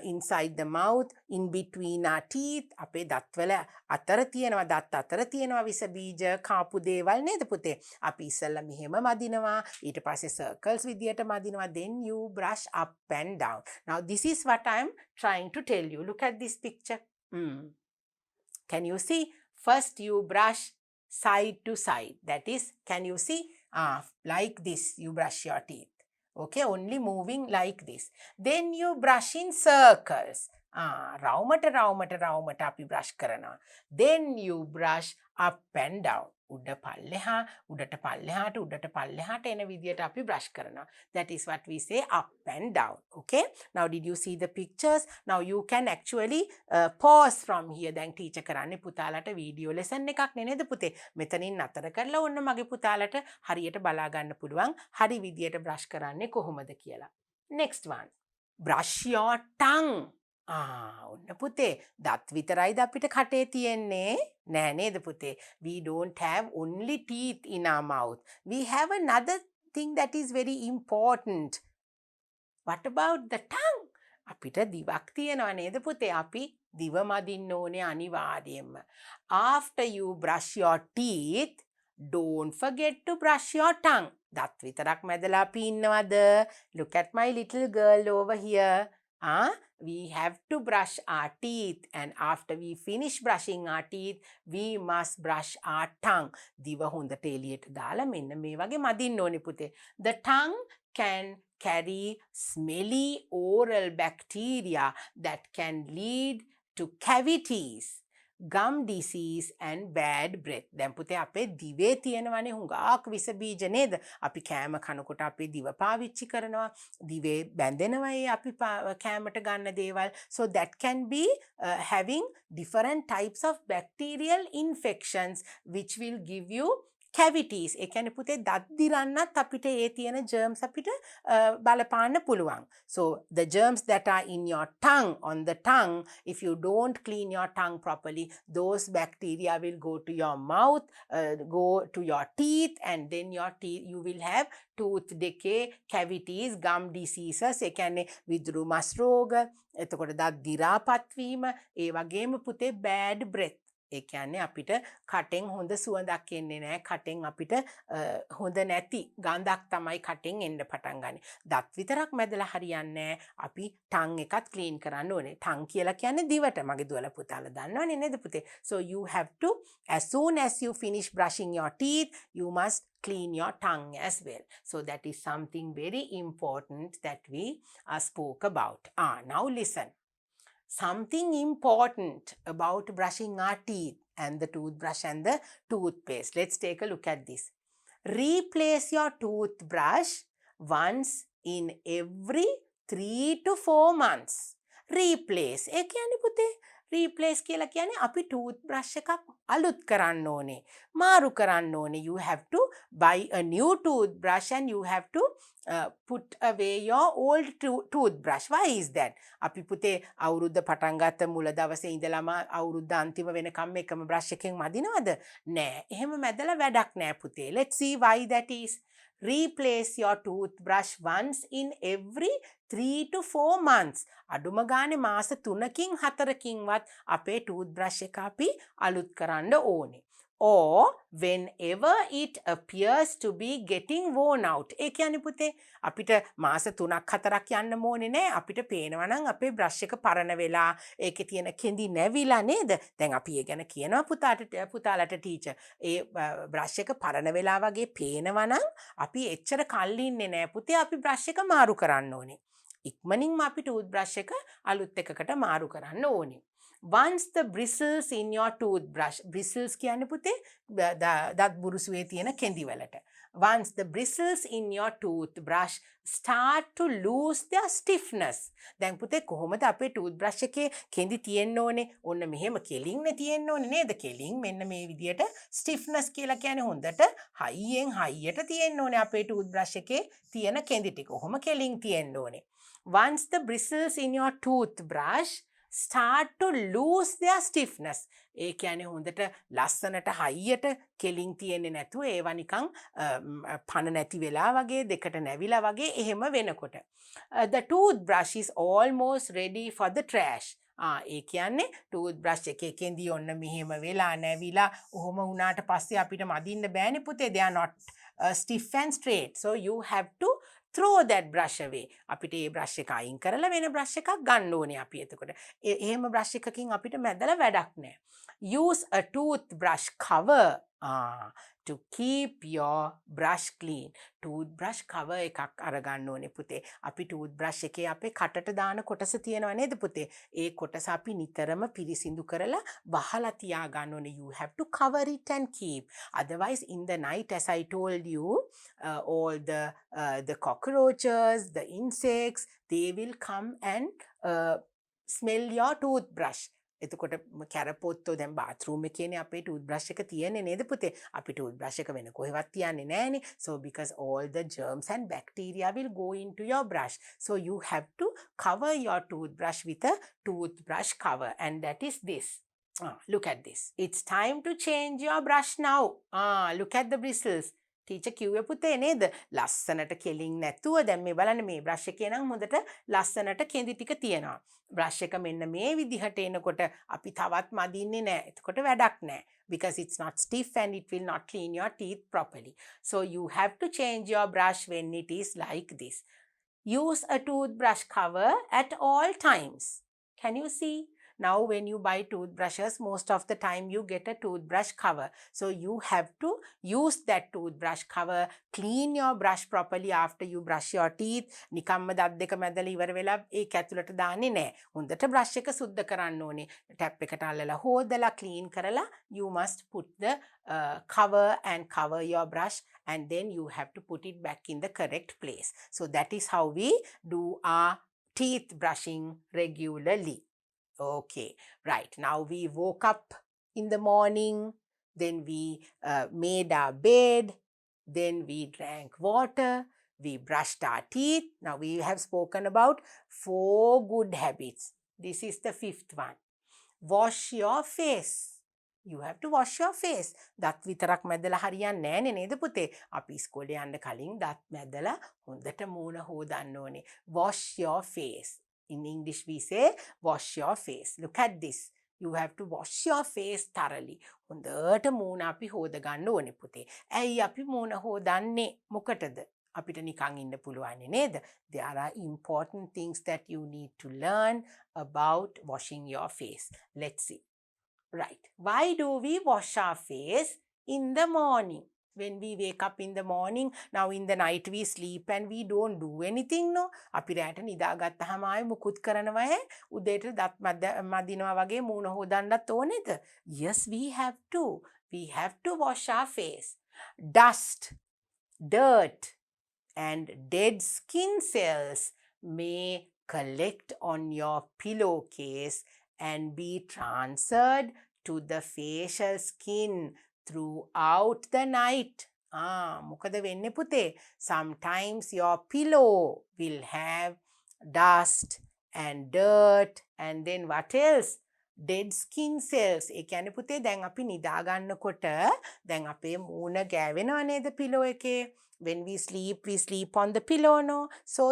inside the mouth, in between our teeth. අපේ දත්වල අතර තියෙනවා, දත් අතර තියෙනවා විස බීජ, කාපු දේවල් නේද පුතේ? අපි ඉස්සෙල්ලා මෙහෙම මදිනවා, ඊට පස්සේ circles විදියට මදිනවා. Then you brush up and down. Now this is what I am trying to tell you. Look at this picture. Can you see? First you brush side to side. That is, can you see? Like this you brush your teeth. Okay, only moving like this. Then you brush in circles. රවුමට අපි brush කරනවා. Then you brush up and down. උඩට පල්ලෙහාට එන විදියට අපි brush කරනවා. That is what we say up and down. Okay, now did you see the pictures? Now you can actually pause from here. දැන් teacher කරන්නේ පුතාලට video lesson එකක් නේද පුතේ? මෙතනින් නතර කරලා ඔන්න මගේ පුතාලට හරියට බලා ගන්න පුළුවන් හරි විදියට brush කරන්නේ කොහොමද කියලා. Next one. Brush your tongue. ඔන්න පුතේ දත් විතරයිද අපිට කටේ තියෙන්නේ? නෑ නේද පුතේ? We don't have only teeth in our mouth. We have another thing that is very important. What about the tongue? අපිට දිවක් තියෙනවා නේද පුතේ? අපි දිව මදින්න ඕනේ අනිවාර්යයෙන්ම. After you brush your teeth, don't forget to brush your tongue. දත් විතරක් මැදලා අපි ඉන්නවද? Look at my little girl over here. We have to brush our teeth, and after we finish brushing our teeth, we must brush our tongue. දිව හොඳට එළියට දාලා මෙන්න මේ වගේ මදින්න ඕනේ පුතේ. The tongue can carry smelly oral bacteria that can lead to cavities, gum disease and bad breath. දැන් පුතේ අපේ දිවේ තියෙනවනේ හුඟක් විස බීජ නේද? අපි කෑම කනකොට අපේ දිව පාවිච්චි කරනවා. දිවේ බැඳෙනවා ඒ අපි කෑමට ගන්න දේවල්. So that can be having different types of bacterial infections which will give you cavities. ඒ කියන්නේ පුතේ දත් දිරන්නත් අපිට ඒ තියෙන germs අපිට බලපාන්න පුළුවන්. So the germs that are in your tongue, on the tongue, if you don't clean your tongue properly, those bacteria will go to your mouth, go to your teeth, and then your teeth, you will have tooth decay, cavities, gum diseases. ඒ කියන්නේ විදුරු මස් රෝග, එතකොට දත් දිරාපත් වීම, ඒ වගේම පුතේ bad breath. ඒ කියන්නේ අපිට කටෙන් හොඳ සුවඳක් එන්නේ නැහැ. කටෙන් අපිට හොඳ නැති ගඳක් තමයි කටෙන් එන්න පටන් ගන්නේ. දත් විතරක් මැදලා හරියන්නේ නැහැ. අපි tongue එකත් clean කරන්න ඕනේ. tongue කියලා කියන්නේ දිවට. මගේ දුවලා පුතාලා දන්නවනේ නේද පුතේ? So you have to, as soon as you finish brushing your teeth, you must clean your tongue as well. So that is something very important that we spoke about. Now listen. Something important about brushing our teeth and the toothbrush and the toothpaste. Let's take a look at this. Replace your toothbrush once in every 3 to 4 months. Replace. ඒ කියන්නේ පුතේ replace කියලා කියන්නේ අපි toothbrush එකක් අලුත් කරන්න ඕනේ. මාරු කරන්න ඕනේ. You have to buy a new toothbrush and you have to put away your old toothbrush. Why is that? අපි පුතේ අවුරුද්ද පටන් ගත්ත මුල දවසේ ඉඳලම අවුරුද්ද අන්තිම වෙනකම් එකම brush එකෙන් මදිනවද? නෑ. එහෙම මැදලා වැඩක් නෑ පුතේ. Let's see why that is. Replace your toothbrush once in every 3 to 4 months. අඩුම ගානේ මාස 3කින් 4කින්වත් අපේ toothbrush එක අපි අලුත් කරන්න ඕනේ. Or whenever it appears to be getting worn out. ඒ කියන්නේ පුතේ අපිට මාස 3ක් 4ක් යන්න ඕනේ නෑ. අපිට පේනවා නම් අපේ brush එක පරණ වෙලා ඒකේ තියෙන කෙඳි නැවිලා නේද? දැන් අපි ඒ ගැන කියනවා පුතාලට teacher. ඒ brush එක පරණ වෙලා වගේ පේනවා නම් අපි එච්චර කල් ඉන්නේ නෑ පුතේ. අපි brush එක මාරු කරන්න ඕනේ. ඉක්මනින්ම අපි toothbrush එක අලුත් එකකට මාරු කරන්න ඕනේ. Once the bristles in your toothbrush, bristles කියන්නේ පුතේ දත් බුරුසුවේ තියෙන කෙඳි වලට. Once the bristles in your toothbrush start to lose their stiffness. දැන් පුතේ කොහොමද අපේ toothbrush එකේ කෙඳි තියෙන්න ඕනේ? ඔන්න මෙහෙම කෙලින්නේ තියෙන්න ඕනේ නේද? කෙලින් මෙන්න මේ විදියට stiffness කියලා කියන්නේ හොඳට හයියෙන් හයියට තියෙන්න ඕනේ අපේ toothbrush එකේ තියෙන කෙඳි ටික. කොහොම කෙලින් තියෙන්න ඕනේ. Once the bristles in your toothbrush start to lose their stiffness. ඒ කියන්නේ හොඳට ලස්සනට හයියට කෙලින් තියෙන්නේ නැතුව ඒවා නිකන් පණ නැති වෙලා වගේ දෙකට නැවිලා වගේ එහෙම වෙනකොට. The toothbrush is almost ready for the trash. ඒ කියන්නේ toothbrush එකේ කෙඳි ඔන්න මෙහෙම වෙලා නැවිලා ඔහොම වුණාට පස්සේ අපිට මදින්න බෑනේ පුතේ. They are not stiff and straight. So you have to throw that brush away. අපිට ඒ brush එක අයින් කරලා වෙන brush එකක් ගන්න ඕනේ අපි එතකොට. එහෙම brush එකකින් අපිට මැදලා වැඩක් නැහැ. Use a toothbrush cover to keep your brush clean. toothbrush cover එකක් අරගන්න ඕනේ පුතේ. අපි toothbrush එකේ අපේ කටට දාන කොටස තියෙනවා නේද පුතේ? ඒ කොටස අපි නිතරම පිරිසිදු කරලා වහලා තියා ගන්න ඕනේ. You have to cover it and keep. Otherwise in the night, as I told you, all the cockroaches, the insects, they will come and smell your toothbrush. එතකොට කැරපොත්තෝ දැන් bathroom එකේනේ අපේ toothbrush එක තියෙන්නේ නේද පුතේ? අපි toothbrush එක වෙන කොහෙවත් තියන්නේ නැහනේ. So because all the germs and bacteria will go into your brush. So you have to cover your toothbrush with a toothbrush cover, and that is this. Look at this. It's time to change your brush now. Look at the bristles. Teacher කිව්වේ පුතේ නේද? ලස්සනට කෙලින් නැතුව දැන් මේ බලන්න මේ brush එකේ නම් හොඳට ලස්සනට කෙඳි ටික තියෙනවා. brush එක මෙන්න මේ විදිහට එනකොට අපි තවත් මදින්නේ නැහැ. එතකොට වැඩක් නැහැ. Because it's not stiff and it will not clean your teeth properly. So you have to change your brush when it is like this. Use a toothbrush cover at all times. Can you see? Now when you buy toothbrushes, most of the time you get a toothbrush cover. So you have to use that toothbrush cover, clean your brush properly after you brush your teeth. නිකම්ම දත් දෙක මැදලා ඉවර වෙලා ඒක ඇතුළට දාන්නේ නැහැ. හොඳට brush එක සුද්ධ කරන්න ඕනේ. tap එකට අල්ලලා හොදලා clean කරලා you must put the cover and cover your brush, and then you have to put it back in the correct place. So that is how we do our teeth brushing regularly. Okay, right. Now we woke up in the morning. then we made our bed, then we drank water, we brushed our teeth. Now we have spoken about 4 good habits. This is the 5th one. Wash your face. You have to wash your face. දත් විතරක් මැදලා හරියන්නේ නෑනේ නේද පුතේ? අපි ඉස්කෝලේ යන්න කලින් දත් මැදලා හොඳට මූණ හොදන්න ඕනේ. Wash your face. In English we say wash your face. Look at this. You have to wash your face thoroughly. හොඳට මූණ අපි හොද ගන්න ඕනේ පුතේ. ඇයි අපි මූණ හොදන්නේ? මොකටද? අපිට නිකන් ඉන්න පුළුවන් නේද? There are important things that you need to learn about washing your face. Let's see. Right. Why do we wash our face in the morning? When we wake up in the morning, now in the night we sleep and we don't do anything, no? අපි රැට නිදාගත්තහම ආයෙ මුකුත් කරනවා උදේට දත් මදිනවා වගේ මූණ හොදන්නත් ඕනේද? Yes, we have to. We have to wash our face. Dust, dirt, and dead skin cells may collect on your pillowcase and be transferred to the facial skin throughout the night. මොකද වෙන්නේ පුතේ? Sometimes your pillow will have dust and dirt and then what else? Dead skin cells. ඒ කියන්නේ පුතේ දැන් අපි නිදා ගන්නකොට දැන් අපේ මූණ ගෑවෙනවා නේද පිලෝ එකේ? When we sleep on the pillow, no? So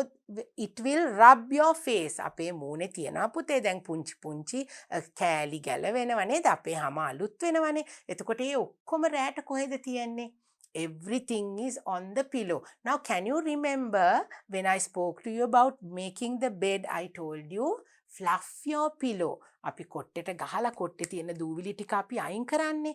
it will rub your face. අපේ මූණේ තියනවා පුතේ දැන් පුංචි කෑලි ගැලවෙනවා නේද? අපේ හැම අලුත් වෙනවනේ. එතකොට ඒ ඔක්කොම රැට කොහෙද තියන්නේ? Everything is on the pillow. Now can you remember when I spoke to you about making the bed, I told you fluff your pillow. අපි කොට්ටෙට ගහලා කොට්ටේ තියෙන දූවිලි ටික අපි අයින් කරන්නේ.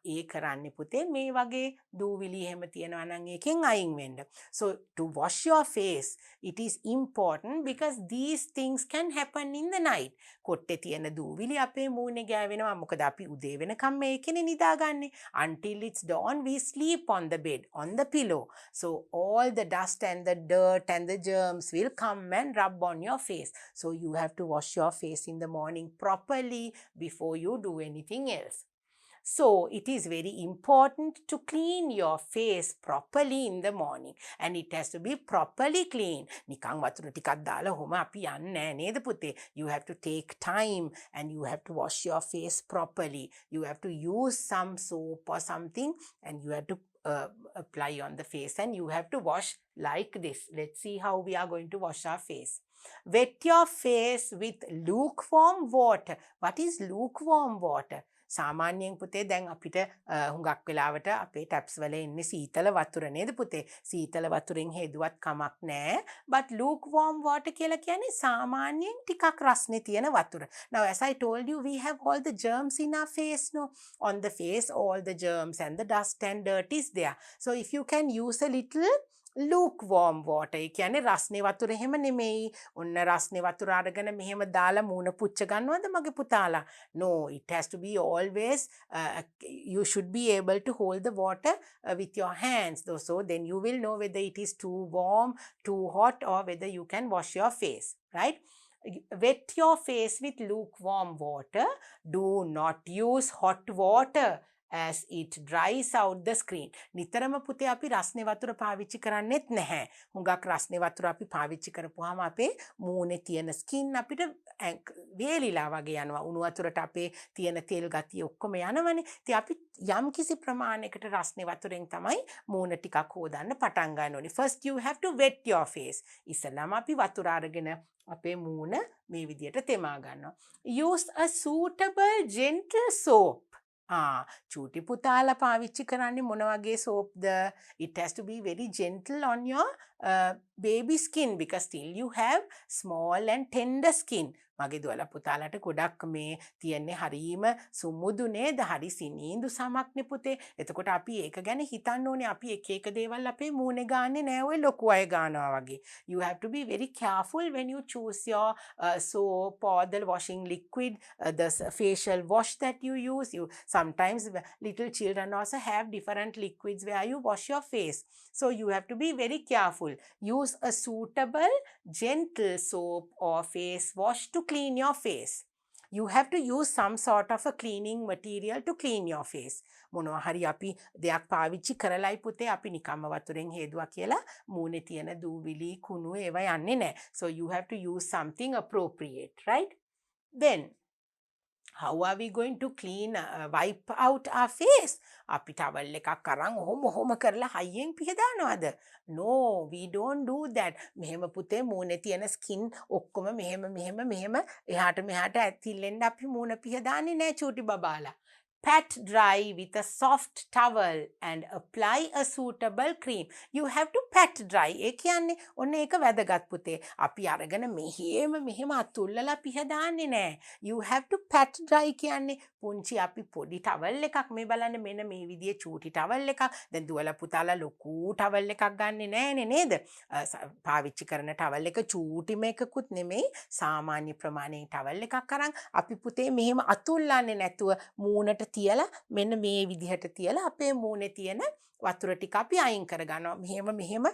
ඒ කරන්නේ පුතේ මේ වගේ දූවිලි එහෙම තියෙනවා නම් ඒකෙන් අයින් වෙන්න. So to wash your face, it is important because these things can happen in the night. කොට්ටේ තියෙන දූවිලි අපේ මූණේ ගෑවෙනවා. මොකද අපි උදේ වෙනකම් මේකනේ නිදාගන්නේ. Until it's dawn we sleep on the bed, on the pillow. So all the dust and the dirt and the germs will come and rub on your face. So you have to wash your face in the morning properly before you do anything else. So it is very important to clean your face properly in the morning, and it has to be properly clean. නිකං වතුර ටිකක් දාලා ඔහොම අපි යන්නේ නේද පුතේ? You have to take time and you have to wash your face properly. You have to use some soap or something and you have to apply on the face and you have to wash like this. Let's see how we are going to wash our face. Wet your face with lukewarm water. What is lukewarm water? සාමාන්‍යයෙන් පුතේ දැන් අපිට හුඟක් වෙලාවට අපේ taps වල ඉන්නේ සීතල වතුර නේද පුතේ? සීතල වතුරෙන් හේදුවත් කමක් නැහැ. But lukewarm water කියලා කියන්නේ සාමාන්‍යයෙන් ටිකක් රස්නේ තියෙන වතුර. Now as I told you, we have all the germs in our face, no? On the face all the germs and the dust and dirt is there. So if you can use a little lukewarm water, ඒ කියන්නේ රස්නේ වතුර එහෙම නෙමෙයි. ඔන්න රස්නේ වතුර අරගෙන මෙහෙම දාලා මූණ පුච්ච ගන්නවද මගේ පුතාලා? No, it has to be always you should be able to hold the water with your hands. So then you will know whether it is too warm, too hot, or whether you can wash your face, right? Wet your face with lukewarm water. Do not use hot water as it dries out the screen. නිතරම පුතේ අපි රස්නේ වතුර පාවිච්චි කරන්නේත් නැහැ. හුඟක් රස්නේ වතුර අපි පාවිච්චි කරපුවාම අපේ මූණේ තියෙන ස්කින් අපිට වේලිලා වගේ යනවා. උණු වතුරට අපේ තියෙන තෙල් ගතිය ඔක්කොම යනවනේ. ඉතින් අපි යම් කිසි ප්‍රමාණයකට රස්නේ වතුරෙන් තමයි මූණ ටිකක් හොදන්න පටන් ගන්න ඕනේ. First you have to wet your face. ඉස්සෙල්ලාම අපි වතුර අරගෙන අපේ මූණ මේ විදියට තෙමා ගන්නවා. Use a suitable gentle soap. චූටි පුතාලා පාවිච්චි කරන්නේ මොන වගේ සෝප්ද? It has to be very gentle on your baby skin because still you have small and tender skin. මගේ දුවලා පුතාලාට ගොඩක් මේ තියන්නේ හරීම සුමුදු නේද? හරි සිනීඳු සමක්නේ පුතේ. එතකොට අපි ඒක ගැන හිතන්න ඕනේ. අපි එක එක දේවල් අපේ මූණේ ගාන්නේ නෑ ඔය ලොකු අය ගන්නවා වගේ. You have to be very careful when you choose your soap or the washing liquid, the facial wash that you use. You sometimes little children also have different liquids where you wash your face. So you have to be very careful. Use a suitable gentle soap or face wash to clean your face. You have to use some sort of a cleaning material to clean your face. මොනවා හරි අපි දෙයක් පාවිච්චි කරලයි පුතේ අපි නිකම්ම වතුරෙන් හේදුවා කියලා මූණේ තියෙන දූවිලි කුණු ඒවා යන්නේ නැහැ. So you have to use something appropriate, right? Then how are we going to clean, wipe out our face? අපි towel එකක් අරන් ඔහොම කරලා හයියෙන් පිහදානවද? No, we don't do that. මෙහෙම පුතේ මූණේ තියෙන skin ඔක්කොම මෙහෙම එහාට මෙහාට ඇතිල්ලෙන්න අපි මූණ පිහදාන්නේ නැහැ චූටි බබාලා. Pat dry with a soft towel and apply a suitable cream. You have to pat dry. ඒ කියන්නේ ඔන්න ඒක වැදගත් පුතේ. අපි අරගෙන මෙහෙම අතුල්ලලා පිහදාන්නේ නැහැ. You have to pat dry කියන්නේ පුංචි අපි පොඩි towel එකක් මේ බලන්න මෙන්න මේ විදිහේ චූටි towel එකක්. දැන් දුවලා පුතාලා ලොකු towel එකක් ගන්නෙ නෑනේ නේද? පාවිච්චි කරන towel එක චූටිම එකකුත් නෙමෙයි. සාමාන්‍ය ප්‍රමාණයේ towel එකක් අරන් අපි පුතේ මෙහෙම අතුල්ලන්නේ නැතුව මූණට තියලා මෙන්න මේ විදිහට තියලා අපේ මූණේ තියෙන වතුර ටික අපි අයින් කරගන්නවා. මෙහෙම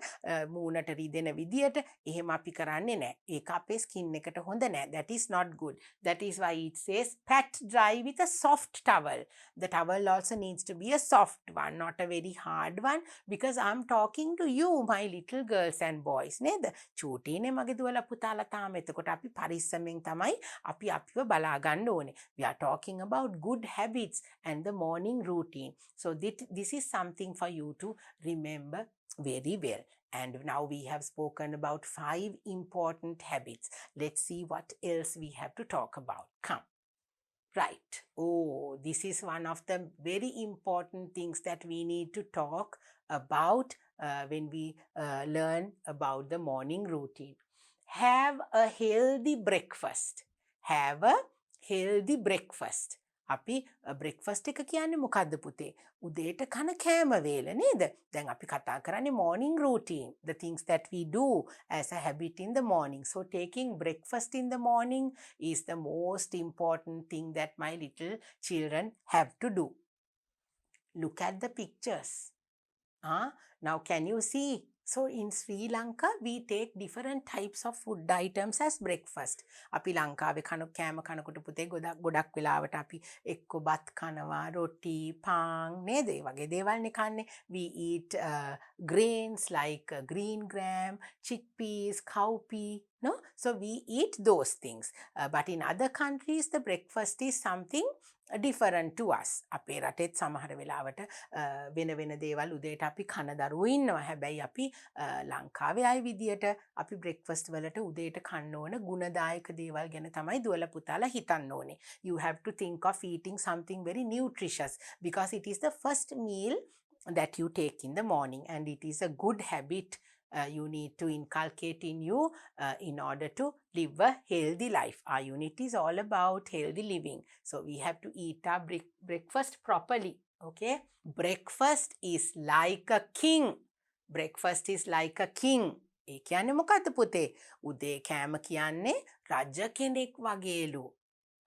මූණට රිදෙන විදියට එහෙම අපි කරන්නේ නැහැ. ඒක අපේ ස්කින් එකට හොඳ නැහැ. That is not good. That is why it says pat dry with a soft towel. The towel also needs to be a soft one, not a very hard one, because I'm talking to you, my little girls and boys. නේද? චූටිනේ මගේ දුවලා පුතාලා තාම. එතකොට අපි පරිස්සමෙන් තමයි අපි අපිව බලා ගන්න ඕනේ. We are talking about good habits and the morning routine. So this is something for you to remember very well. And now we have spoken about 5 important habits. Let's see what else we have to talk about. Come. Right. Oh, this is one of the very important things that we need to talk about when we learn about the morning routine. Have a healthy breakfast. Have a healthy breakfast. අපි breakfast එක කියන්නේ මොකද්ද පුතේ? උදේට කන කෑම වේල නේද? දැන් අපි කතා කරන්නේ morning routine, the things that we do as a habit in the morning. So taking breakfast in the morning is the most important thing that my little children have to do. Look at the pictures. Now can you see? So in Sri Lanka, we take different types of food items as breakfast. අපි ලංකාවේ කෑම කනකොට පුතේ ගොඩක් වෙලාවට අපි එක්ක බත් කනවා, රොටි, පාන් නේද? ඒ වගේ දේවල්නේ කන්නේ. We eat grains like green gram, chickpeas, cowpea, no? So we eat those things. But in other countries, the breakfast is something different to us. අපේ රටෙත් සමහර වෙලාවට වෙන දේවල් උදේට අපි කන දරුවෝ ඉන්නවා. හැබැයි අපි ලංකාවේ අය විදියට අපි බ්‍රෙක්ෆාස්ට් වලට උදේට කන්න ඕන ගුණදායක දේවල් ගැන තමයි දුවලා පුතාලා හිතන්න ඕනේ. You have to think of eating something very nutritious because it is the first meal that you take in the morning, and it is a good habit you need to inculcate in you in order to live a healthy life. Our unit is all about healthy living. So we have to eat our breakfast properly. Okay? Breakfast is like a king. Breakfast is like a king. ඒ කියන්නේ මොකද්ද පුතේ? උදේ කෑම කියන්නේ රජ කෙනෙක් වගේලු.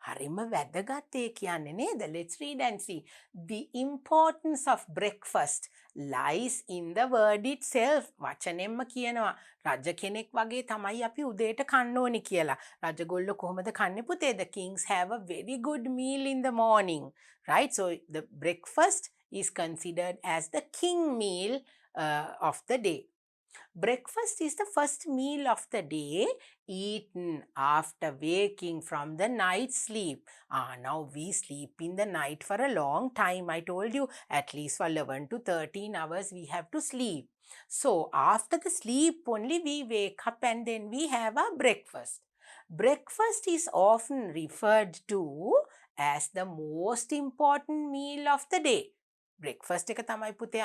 හරිම වැදගත් ඒ කියන්නේ නේද? Let's read and see. The importance of breakfast lies in the word itself. වචනෙන්ම කියනවා රජ කෙනෙක් වගේ තමයි අපි උදේට කන්න ඕනි කියලා. රජගොල්ලෝ කොහොමද කන්නේ පුතේ? The kings have a very good meal in the morning. Right? So the breakfast is considered as the king meal of the day. Breakfast is the first meal of the day eaten after waking from the night sleep. Now we sleep in the night for a long time. I told you at least for 11 to 13 hours we have to sleep. So after the sleep only we wake up and then we have our breakfast. Breakfast is often referred to as the most important meal of the day. Breakfast එක තමයි පුතේ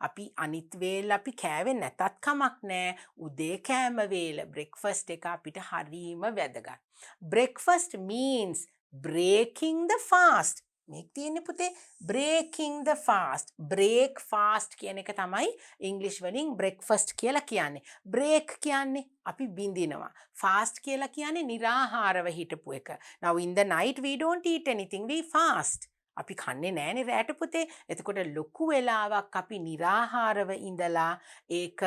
අපි අනිත් වේල අපි කෑවේ නැතත් කමක් නෑ. උදේ කෑම වේල බ්‍රෙක්ෆාස්ට් එක අපිට හරීම වැදගත්. breakfast means breaking the fast. මේක තියෙන්නේ පුතේ breaking the fast. break fast කියන එක තමයි ඉංග්‍රීසි වලින් breakfast කියලා කියන්නේ. break කියන්නේ අපි බින්දිනවා. fast කියලා කියන්නේ निराहारව හිටපු එක. Now in the night we don't eat anything, we fast. අපි කන්නේ නෑනේ රැට පුතේ. එතකොට ලොකු වෙලාවක් අපි निराहारව ඉඳලා ඒක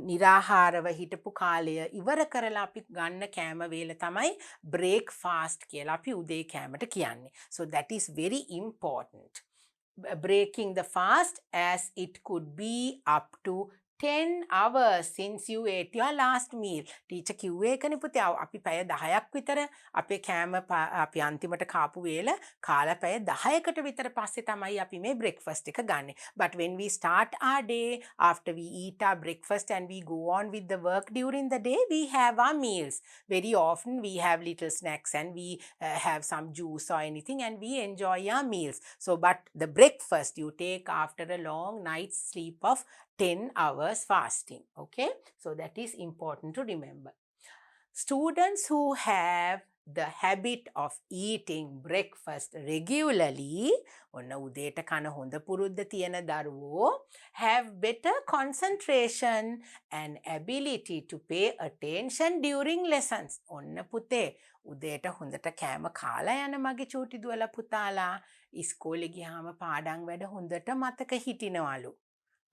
නිරාහාරව හිටපු කාලය ඉවර කරලා අපි ගන්න කෑම වේල තමයි breakfast කියලා අපි උදේ කෑමට කියන්නේ. So that is very important. Breaking the fast as it could be up to 10 hours since you ate your last meal. Teacher කිව්වේ ඒකනේ පුතේ අපි පැය 10ක් විතර අපේ කෑම අපි අන්තිමට කාපු වේල කාලා පැය 10කට විතර පස්සේ තමයි අපි මේ breakfast එක ගන්නෙ. But when we start our day after we eat our breakfast and we go on with the work during the day, we have our meals. Very often we have little snacks and we have some juice or anything and we enjoy our meals. So but the breakfast you take after a long night's sleep of 10 hours fasting. Okay, so that is important to remember. Students who have the habit of eating breakfast regularly, ඔන්න උදේට කන හොඳ පුරුද්ද තියෙන දරුවෝ have better concentration and ability to pay attention during lessons. ඔන්න පුතේ උදේට හොඳට කෑම කාලා යන මගේ චූටි දුවලා පුතාලා ඉස්කෝලේ ගියාම පාඩම් වැඩ හොඳට මතක හිටිනවලු.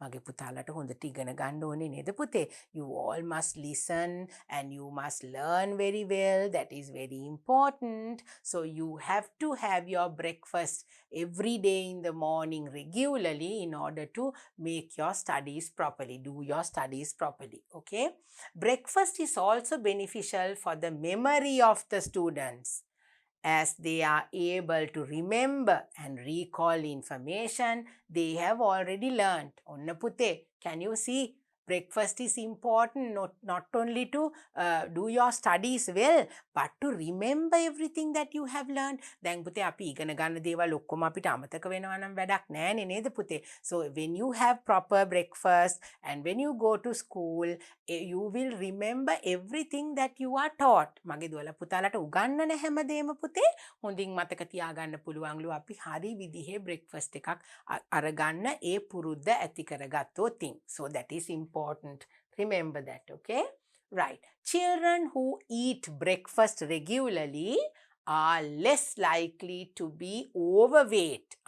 මගේ පුතාලට හොඳට ඉගෙන ගන්න ඕනේ නේද පුතේ? You all must listen and you must learn very well. That is very important. So you have to have your breakfast every day in the morning regularly in order to make your studies properly, do your studies properly. Okay? Breakfast is also beneficial for the memory of the students, as they are able to remember and recall information they have already learned. Onna putte, can you see? Breakfast is important not only to do your studies well, but to remember everything that you have learned. දැන් පුතේ අපි ඉගෙන ගන්න දේවල් ඔක්කොම අපිට අමතක වෙනවා නම් වැඩක් නෑනේ නේද පුතේ? So when you have proper breakfast and when you go to school, you will remember everything that you are taught. මගේ දුවලා පුතාලට උගන්නන හැමදේම පුතේ හොඳින් මතක තියාගන්න පුළුවන්ලු අපි හරි විදිහේ breakfast එකක් අරගන්න ඒ පුරුද්ද ඇති කරගත්තොත්. So that is important. Remember that, okay? Right. Children who eat breakfast regularly are less likely to be overweight.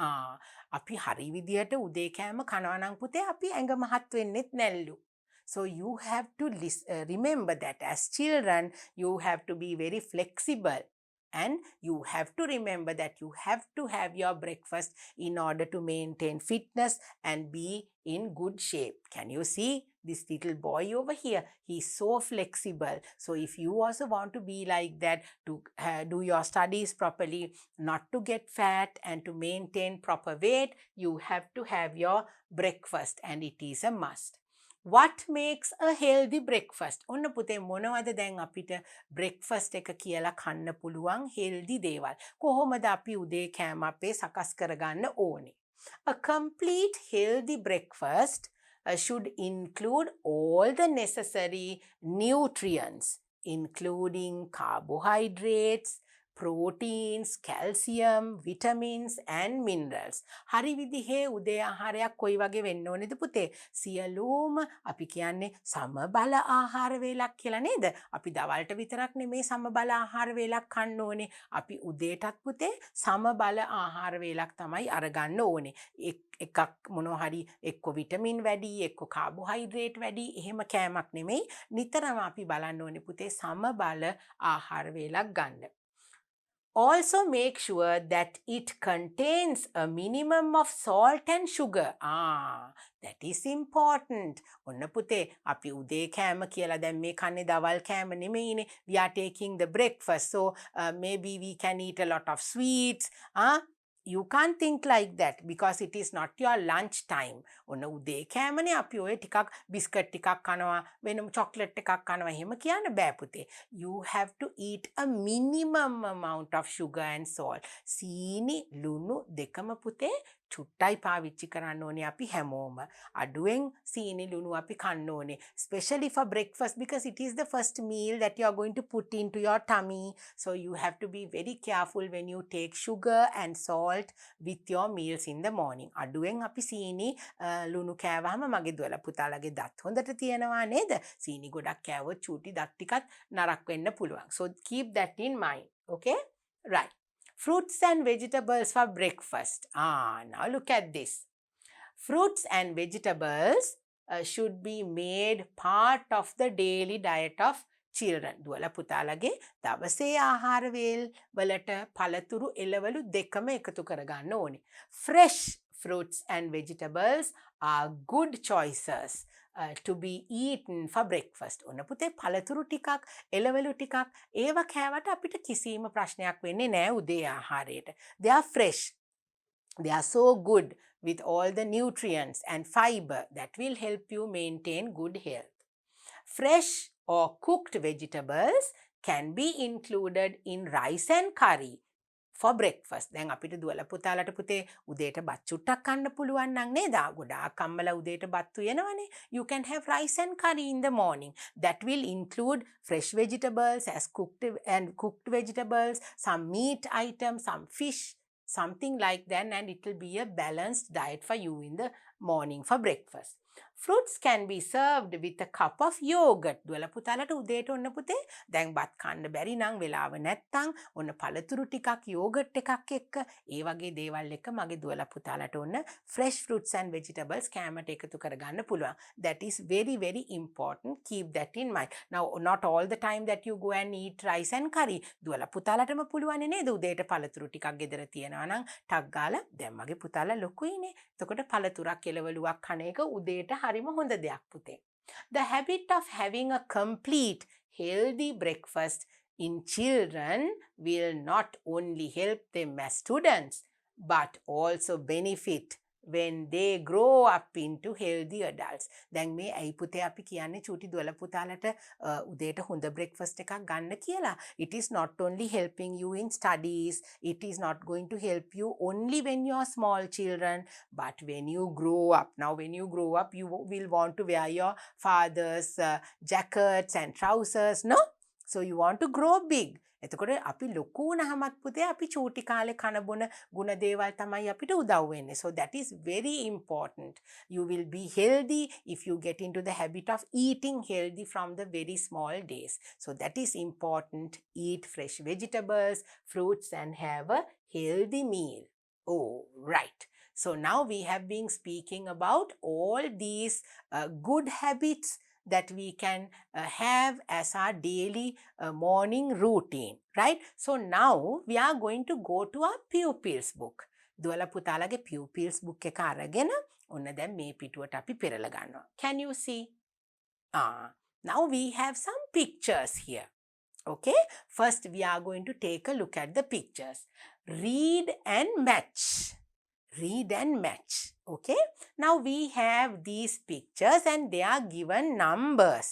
අපි හරි විදිහට උදේ කෑම කනවා නම් පුතේ අපි ඇඟ මහත් වෙන්නෙත් නැල්ලු. So you have to remember that as children you have to be very flexible. And you have to remember that you have to have your breakfast in order to maintain fitness and be in good shape. Can you see this little boy over here? He's so flexible. So if you also want to be like that, to do your studies properly, not to get fat and to maintain proper weight, you have to have your breakfast and it is a must. What makes a healthy breakfast? ඔන්න පුතේ මොනවද දැන් අපිට breakfast එක කියලා කන්න පුළුවන් healthy දේවල්. කොහොමද අපි උදේ කෑම අපේ සකස් කරගන්න ඕනේ? A complete healthy breakfast should include all the necessary nutrients, including carbohydrates, proteins, calcium, vitamins and minerals. හරි විදිහේ උදේ ආහාරයක් කොයි වගේ වෙන්න ඕනේද පුතේ? සියලුම අපි කියන්නේ සමබල ආහාර වේලක් කියලා නේද? අපි දවල්ට විතරක් නෙමේ සමබල ආහාර වේලක් කන්න ඕනේ. අපි උදේටත් පුතේ සමබල ආහාර වේලක් තමයි අරගන්න ඕනේ. එකක් මොනවා හරි එක්ක විටමින් වැඩි, එක්ක කාබෝහයිඩ්‍රේට් වැඩි, එහෙම කෑමක් නෙමෙයි. නිතරම අපි බලන්න ඕනේ පුතේ සමබල ආහාර වේලක් ගන්න. Also make sure that it contains a minimum of salt and sugar. That is important. ඔන්න පුතේ අපි උදේ කෑම කියලා දැන් මේ කන්නේ දවල් කෑම නෙමෙයිනේ. We are taking the breakfast. So maybe we can eat a lot of sweets. You can't think like that because it is not your lunch time. ඔන්න උදේ කෑමනේ අපි ඔය ටිකක් බිස්කට් ටිකක් කනවා, වෙනම චොක්ලට් ටිකක් කනවා එහෙම කියන්න බෑ පුතේ. You have to eat a minimum amount of sugar and salt. සීනි ලුණු දෙකම පුතේ චුට්ටයි පාවිච්චි කරන්න ඕනේ අපි හැමෝම. අඩුවෙන් සීනි ලුණු අපි කන්න ඕනේ. Especially for breakfast because it is the first meal that you are going to put into your tummy. So you have to be very careful when you take sugar and salt with your meals in the morning. අඩුවෙන් අපි සීනි ලුණු කෑවහම මගේ දුවලා පුතාලගේ දත් හොඳට තියෙනවා නේද? සීනි ගොඩක් කෑවොත් චූටි දත් ටිකත් නරක් වෙන්න පුළුවන්. So keep that in mind. Okay? Right. Fruits and vegetables for breakfast. Now look at this. Fruits and vegetables should be made part of the daily diet of children. දුවලා පුතාලගේ දවසේ ආහාර වලට පළතුරු එළවලු දෙකම එකතු කරගන්න ඕනේ. Fresh fruits and vegetables are good choices to be eaten for breakfast. ඔන්න පුතේ පළතුරු ටිකක් එළවලු ටිකක් ඒව කෑවට අපිට කිසිම ප්‍රශ්නයක් වෙන්නේ නැහැ උදේ ආහාරයට. They are fresh. They are so good with all the nutrients and fiber that will help you maintain good health. Fresh or cooked vegetables can be included in rice and curry for breakfast. දැන් අපිට දුවලා පුතාලට පුතේ උදේට බත් චුට්ටක් කන්න පුළුවන් නම් නේද? ගොඩාක් අම්මලා උදේට බත් උයනවනේ. You can have rice and curry in the morning. That will include fresh vegetables as cooked vegetables, some meat items, some fish, something like that, and it will be a balanced diet for you in the morning for breakfast. Fruits can be served with a cup of yogurt. දුවලා පුතාලට උදේට ඔන්න පුතේ දැන් බත් කන්න බැරි නම් වෙලාව නැත්තම් ඔන්න පළතුරු ටිකක් යෝගට් එකක් එක්ක ඒ වගේ දේවල් එක්ක මගේ දුවලා පුතාලට ඔන්න fresh fruits and vegetables කෑමට එකතු කරගන්න පුළුවන්. That is very very important. Keep that in mind. Now not all the time that you go and eat rice and curry. දුවලා පුතාලටම පුළුවන් නේද උදේට පළතුරු ටිකක් ගෙදර තියනවා නම් ටක් ගාලා දැන් මගේ පුතාලා ලොකුයිනේ. එතකොට පළතුරක් එළවලුවක් කන එක උදේට හරිම හොඳ දෙයක් පුතේ. The habit of having a complete healthy breakfast in children will not only help them as students but also benefit when they grow up into healthy adults. දැන් මේ ඇයි පුතේ අපි කියන්නේ චූටි දුවලා පුතාලට උදේට හොඳ breakfast එකක් ගන්න කියලා. It is not only helping you in studies, it is not going to help you only when you are small children, but when you grow up. Now when you grow up, you will want to wear your father's jackets and trousers, no? So you want to grow big. එතකොට අපි ලොකු වුණාමත් පුතේ අපි චූටි කාලේ කන බොන ගුණ දේවල් තමයි අපිට උදව් වෙන්නේ. So that is very important. You will be healthy if you get into the habit of eating healthy from the very small days. So that is important. Eat fresh vegetables, fruits and have a healthy meal. Oh, right. So now we have been speaking about all these good habits that we can have as our daily morning routine, right? So now we are going to go to our pupils book. දුවලා පුතාලගේ pupils book එක අරගෙන ඔන්න දැන් මේ පිටුවට අපි පෙරලා ගන්නවා. Can you see? Now we have some pictures here. Okay? First we are going to take a look at the pictures. Read and match. Read and match. Okay, now we have these pictures and they are given numbers,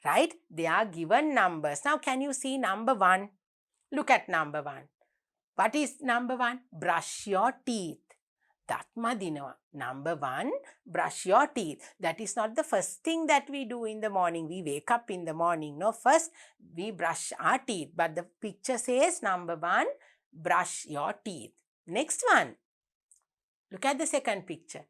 right? They are given numbers. Now can you see number 1? Look at number 1. What is number 1? Brush your teeth. Datma dinawa. Number 1, brush your teeth. That is not the first thing that we do in the morning. We wake up in the morning. No, first we brush our teeth. But the picture says number 1, brush your teeth. Next one. Look at the second picture.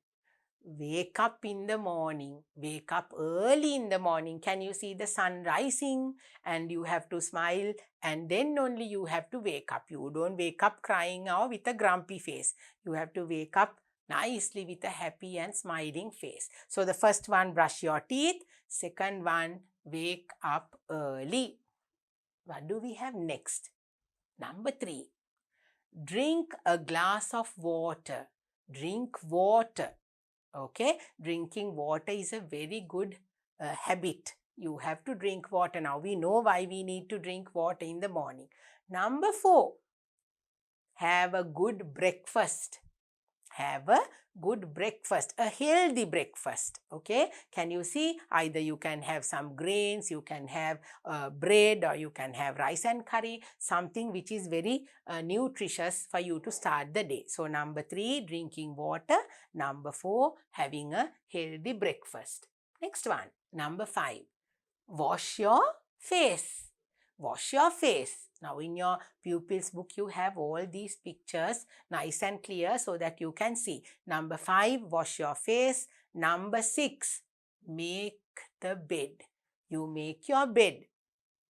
Wake up in the morning. Wake up early in the morning. Can you see the sun rising? And you have to smile and then only you have to wake up. You don't wake up crying or with a grumpy face. You have to wake up nicely with a happy and smiling face. So the first one, brush your teeth. Second one, wake up early. What do we have next? Number 3. Drink a glass of water. Drink water. Okay, drinking water is a very good habit. You have to drink water. Now we know why we need to drink water in the morning. Number 4, have a good breakfast. Have a good breakfast, a healthy breakfast. Okay, can you see? Either you can have some grains, you can have bread, or you can have rice and curry, something which is very nutritious for you to start the day. So number 3, drinking water. Number 4, having a healthy breakfast. Next one, number 5, wash your face. Wash your face. Now in your pupils book you have all these pictures nice and clear so that you can see. Number 5, wash your face. Number 6, make the bed. You make your bed.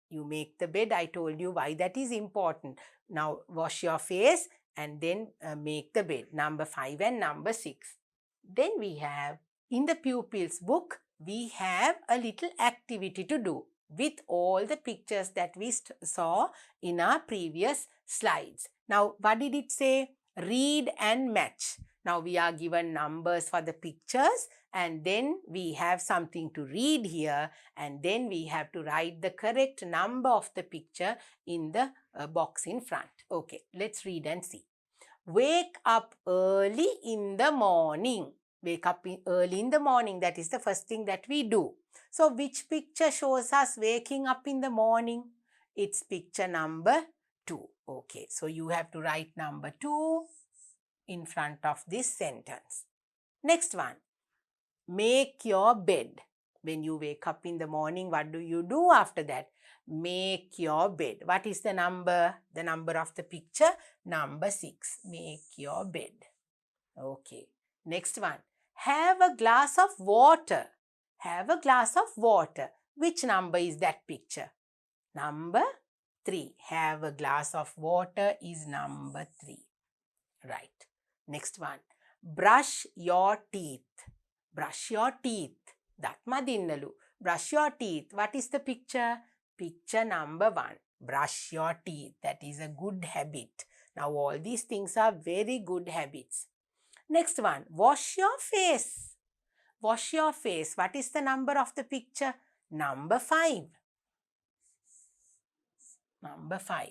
You make the bed. I told you why that is important. Now wash your face and then make the bed. Number 5 and number 6. Then we have in the pupils book we have a little activity to do with all the pictures that we saw in our previous slides. Now, what did it say? Read and match. Now, we are given numbers for the pictures and then we have something to read here and then we have to write the correct number of the picture in the box in front. Okay, let's read and see. Wake up early in the morning. Wake up early in the morning. That is the first thing that we do. So which picture shows us waking up in the morning? It's picture number 2. Okay, so you have to write number 2 in front of this sentence. Next one. Make your bed. When you wake up in the morning, what do you do after that? Make your bed. What is the number? The number of the picture? Number 6. Make your bed. Okay. Next one. Have a glass of water. Have a glass of water. Which number is that picture? Number 3. Have a glass of water is number 3. Right. Next one. Brush your teeth. Brush your teeth. Datma dinnalu. Brush your teeth. What is the picture? Picture number 1. Brush your teeth. That is a good habit. Now all these things are very good habits. Next one. Wash your face. Wash your face. What is the number of the picture? Number 5. Number 5.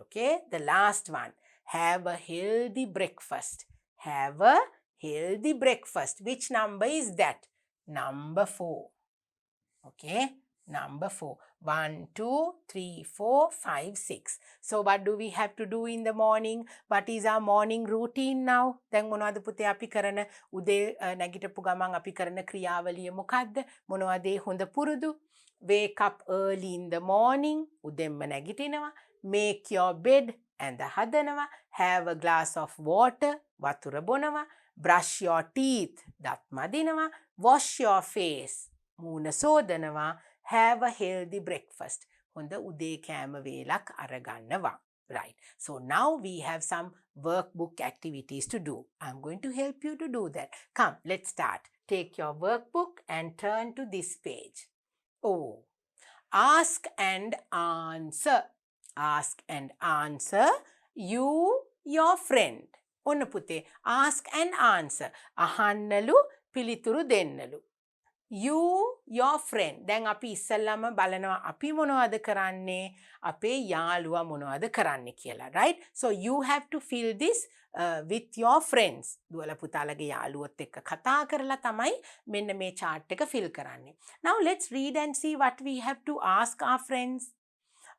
Okay. The last one. Have a healthy breakfast. Have a healthy breakfast. Which number is that? Number 4. Okay. Number 4. 1, 2, 3, 4, 5, 6. So what do we have to do in the morning? What is our morning routine now? දැන් මොනවද පුතේ අපි කරන උදේ නැගිටපු ගමන් අපි කරන ක්‍රියාවලිය මොකද්ද? මොනවද ඒ හොඳ පුරුදු? Wake up early in the morning. උදෙන්ම නැගිටිනවා. Make your bed. ඇඳ හදනවා. Have a glass of water. වතුර බොනවා. Brush your teeth. දත් මදිනවා. Wash your face. මූණ සෝදනවා. Have a healthy breakfast. හොඳ උදේ කෑම වේලක් අරගන්නවා. Right. So now we have some workbook activities to do. I'm going to help you to do that. Come, let's start. Take your workbook and turn to this page. Oh, ask and answer. Ask and answer. You, your friend. ඔන්න පුතේ. Ask and answer. අහන්නලු පිළිතුරු දෙන්නලු. You, your friend. දැන් අපි ඉස්සල්ලාම බලනවා අපි මොනවද කරන්නේ? අපේ යාළුවා මොනවද කරන්නේ කියලා. Right? So you have to fill this with your friends. දුවල පුතාලගේ යාළුවොත් එක්ක කතා කරලා තමයි මෙන්න මේ chart එක fill කරන්නේ. Now let's read and see what we have to ask our friends.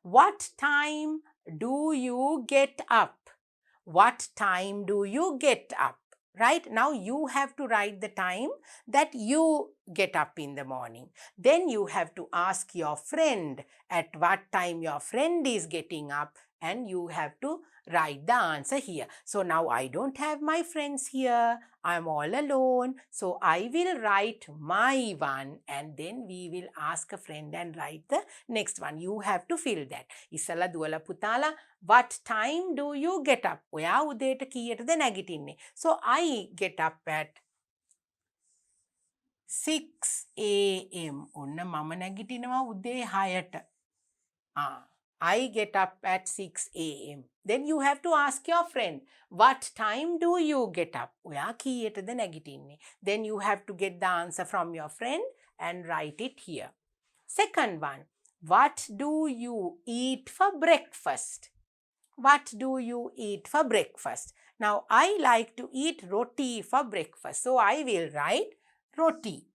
What time do you get up? What time do you get up? Right? Now you have to write the time that you get up in the morning. Then you have to ask your friend at what time your friend is getting up and you have to write the answer here. So now I don't have my friends here. I'm all alone. So I will write my one and then we will ask a friend and write the next one. You have to fill that. Isala duwala putala, what time do you get up? ඔයා උදේට කීයටද නැගිටින්නේ? So I get up at 6 a.m. ඔන්න මම නැගිටිනවා උදේ 6ට. I get up at 6 a.m. Then you have to ask your friend, what time do you get up? ඔයා කීයටද නැගිටින්නේ? Then you have to get the answer from your friend and write it here. Second one, what do you eat for breakfast? What do you eat for breakfast? Now, I like to eat roti for breakfast. So, I will write roti.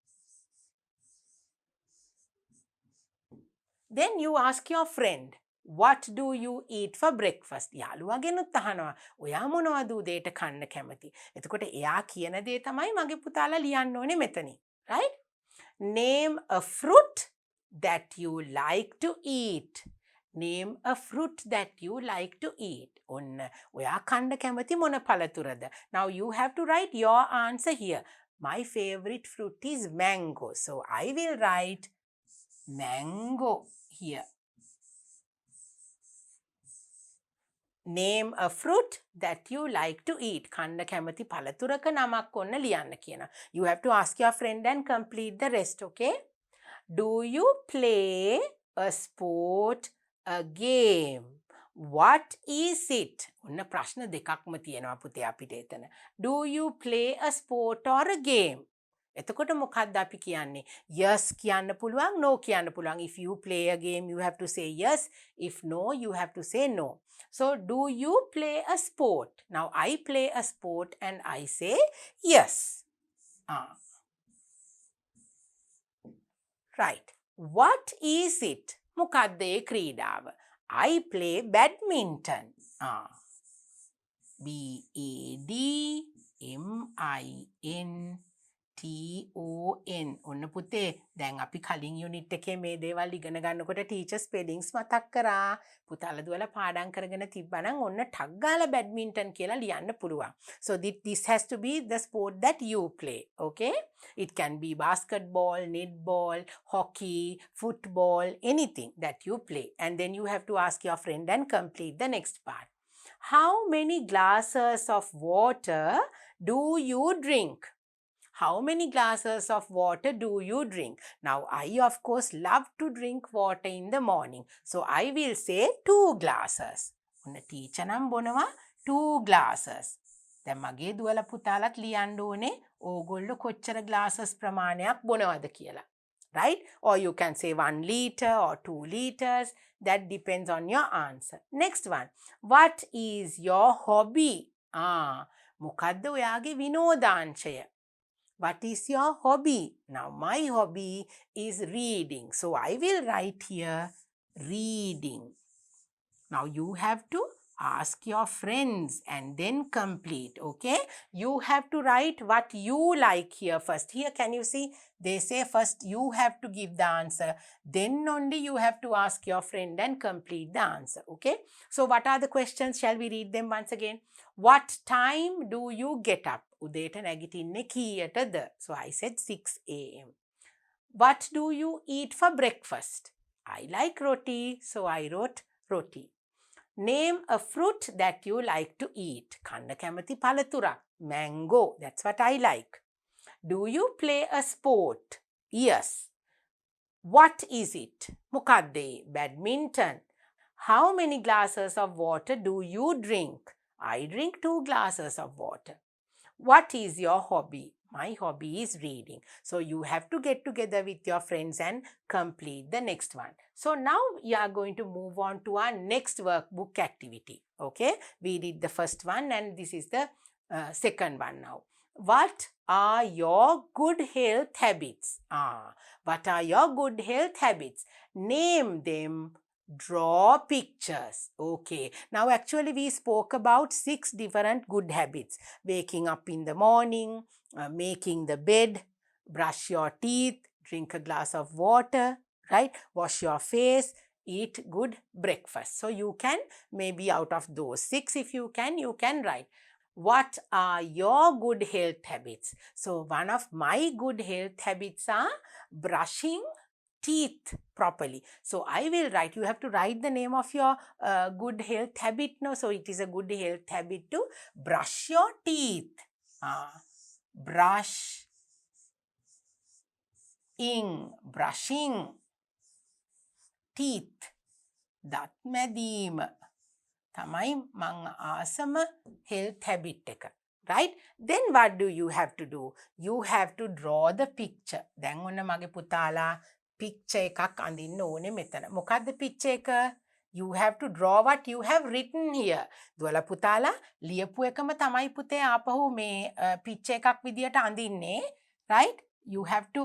Then you ask your friend, what do you eat for breakfast? යාළුවාගෙනුත් අහනවා. ඔයා මොනවද උදේට කන්න කැමති? එතකොට එයා කියන දේ තමයි මගේ පුතාලා ලියන්න ඕනේ මෙතනින්. Right? Name a fruit that you like to eat. Name a fruit that you like to eat. ඔන්න ඔයා කන්න කැමති මොන පළතුරද? Now you have to write your answer here. My favorite fruit is mango. So I will write mango here. Name a fruit that you like to eat. කන්න කැමති පළතුරක නමක් ඔන්න ලියන්න කියන. You have to ask your friend and complete the rest, okay? Do you play a sport, a game? What is it? ඔන්න ප්‍රශ්න දෙකක්ම තියෙනවා පුතේ අපිට එතන. Do you play a sport or a game? එතකොට මොකක්ද අපි කියන්නේ? Yes කියන්න පුළුවන්, no කියන්න පුළුවන්. If you play a game, you have to say yes. If no, you have to say no. So, do you play a sport? Now, I play a sport and I say yes. Right. What is it? මොකක්ද ඒ ක්‍රීඩාව? I play badminton. B-A-D-M-I-N-T-O-N. ඔන්න පුතේ දැන් අපි කලින් unit එකේ මේ දේවල් ඉගෙන ගන්නකොට ටීචර් ස්පෙලිංස් මතක් කරා. පුතාලා දුවලා පාඩම් කරගෙන තිබ්බනම් ඔන්න ටක් ගාලා badminton කියලා ලියන්න පුළුවන්. So this has to be the sport that you play, okay? It can be basketball, netball, hockey, football, anything that you play. And then you have to ask your friend and complete the next part. How many glasses of water do you drink? How many glasses of water do you drink? Now, I of course love to drink water in the morning. So, I will say 2 glasses. Unna teacher nam bonawa 2 glasses. දැන් මගේ දුවලා පුතාලත් ලියන්න ඕනේ ඕගොල්ලෝ කොච්චර glasses ප්‍රමාණයක් බොනවද කියලා. Right? Or you can say 1 liter or 2 liters. That depends on your answer. Next one. What is your hobby? මොකද්ද ඔයාගේ විනෝදාංශය? What is your hobby? Now, my hobby is reading. So, I will write here reading. Now, you have to ask your friends and then complete, okay? You have to write what you like here first. Here, can you see? They say first you have to give the answer. Then only you have to ask your friend and complete the answer, okay? So, what are the questions? Shall we read them once again? What time do you get up? උදේට නැගිටින්නේ කීයටද? So, I said 6 a.m. What do you eat for breakfast? I like roti, so I wrote roti. Name a fruit that you like to eat. කන්න කැමති පළතුරක්. Mango, that's what I like. Do you play a sport? Yes. What is it? මොකක්ද? Badminton. How many glasses of water do you drink? I drink 2 glasses of water. What is your hobby? My hobby is reading. So you have to get together with your friends and complete the next one. So now we are going to move on to our next workbook activity. Okay, we did the first one and this is the second one now. What are your good health habits? What are your good health habits? Name them. Draw pictures. Okay. Now actually we spoke about 6 different good habits. Waking up in the morning, making the bed, brush your teeth, drink a glass of water, right? Wash your face, eat good breakfast. So you can, maybe out of those 6 if you can write. What are your good health habits? So one of my good health habits are brushing teeth properly. So I will write, you have to write the name of your good health habit. No, so it is a good health habit to brush your teeth. Brushing teeth. දත් මැදීම තමයි මං ආසම health habit එක. Right? Then what do you have to do? You have to draw the picture. දැන් ඔන්න මගේ පුතාලා picture එකක් අඳින්න ඕනේ මෙතන. මොකද්ද picture එක? You have to draw what you have written here. දුවලා පුතාලා ලියපු එකම තමයි පුතේ ආපහු මේ picture එකක් විදියට අඳින්නේ. Right? You have to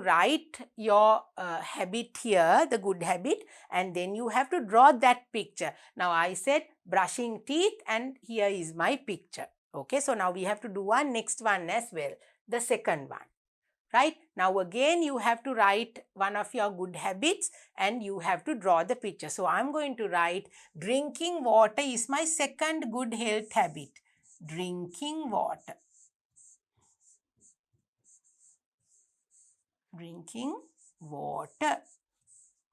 write your habit here, the good habit, and then you have to draw that picture. Now I said brushing teeth and here is my picture. Okay, so now we have to do our next one as well, the second one. Right? Now again you have to write one of your good habits and you have to draw the picture. So I'm going to write drinking water is my second good health habit. Drinking water. Drinking water.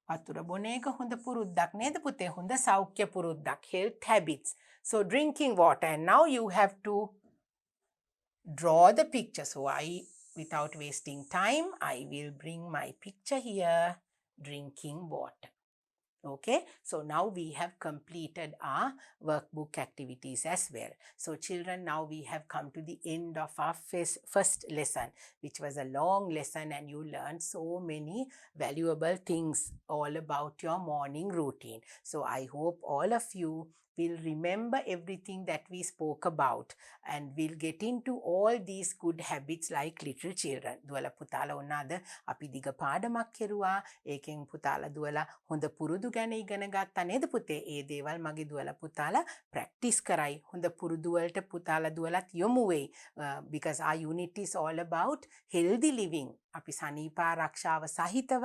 වතුර බොන එක හොඳ පුරුද්දක් නේද පුතේ? හොඳ සෞඛ්‍ය පුරුද්දක්. Health habits. So drinking water, and now you have to draw the picture. So without wasting time, I will bring my picture here, drinking water. Okay, so now we have completed our workbook activities as well. So children, now we have come to the end of our first lesson, which was a long lesson, and you learned so many valuable things all about your morning routine. So I hope all of you will remember everything that we spoke about and will get into all these good habits like little children. දුවලා පුතාලා උනාද අපි දිග පාඩමක් කෙරුවා. ඒකෙන් පුතාලා දුවලා හොඳ පුරුදු ගැන ඉගෙන ගත්තා නේද පුතේ? ඒ දේවල් මගේ දුවලා පුතාලා ප්‍රැක්ටිස් කරයි. හොඳ පුරුදු වලට පුතාලා දුවලත් යොමු වෙයි. Because our unit is all about healthy living. අපි සනීප ආරක්ෂාව සහිතව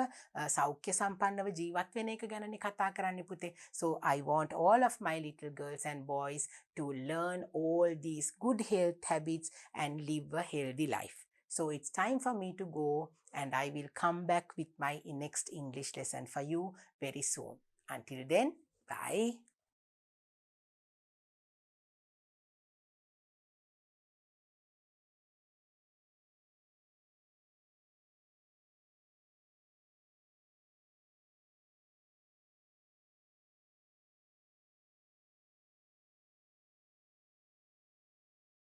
සෞඛ්‍ය සම්පන්නව ජීවත් වෙන එක ගැනනේ කතා කරන්නේ පුතේ. So I want all of my little girls and boys to learn all these good health habits and live a healthy life. So it's time for me to go, and I will come back with my next English lesson for you very soon. Until then, bye.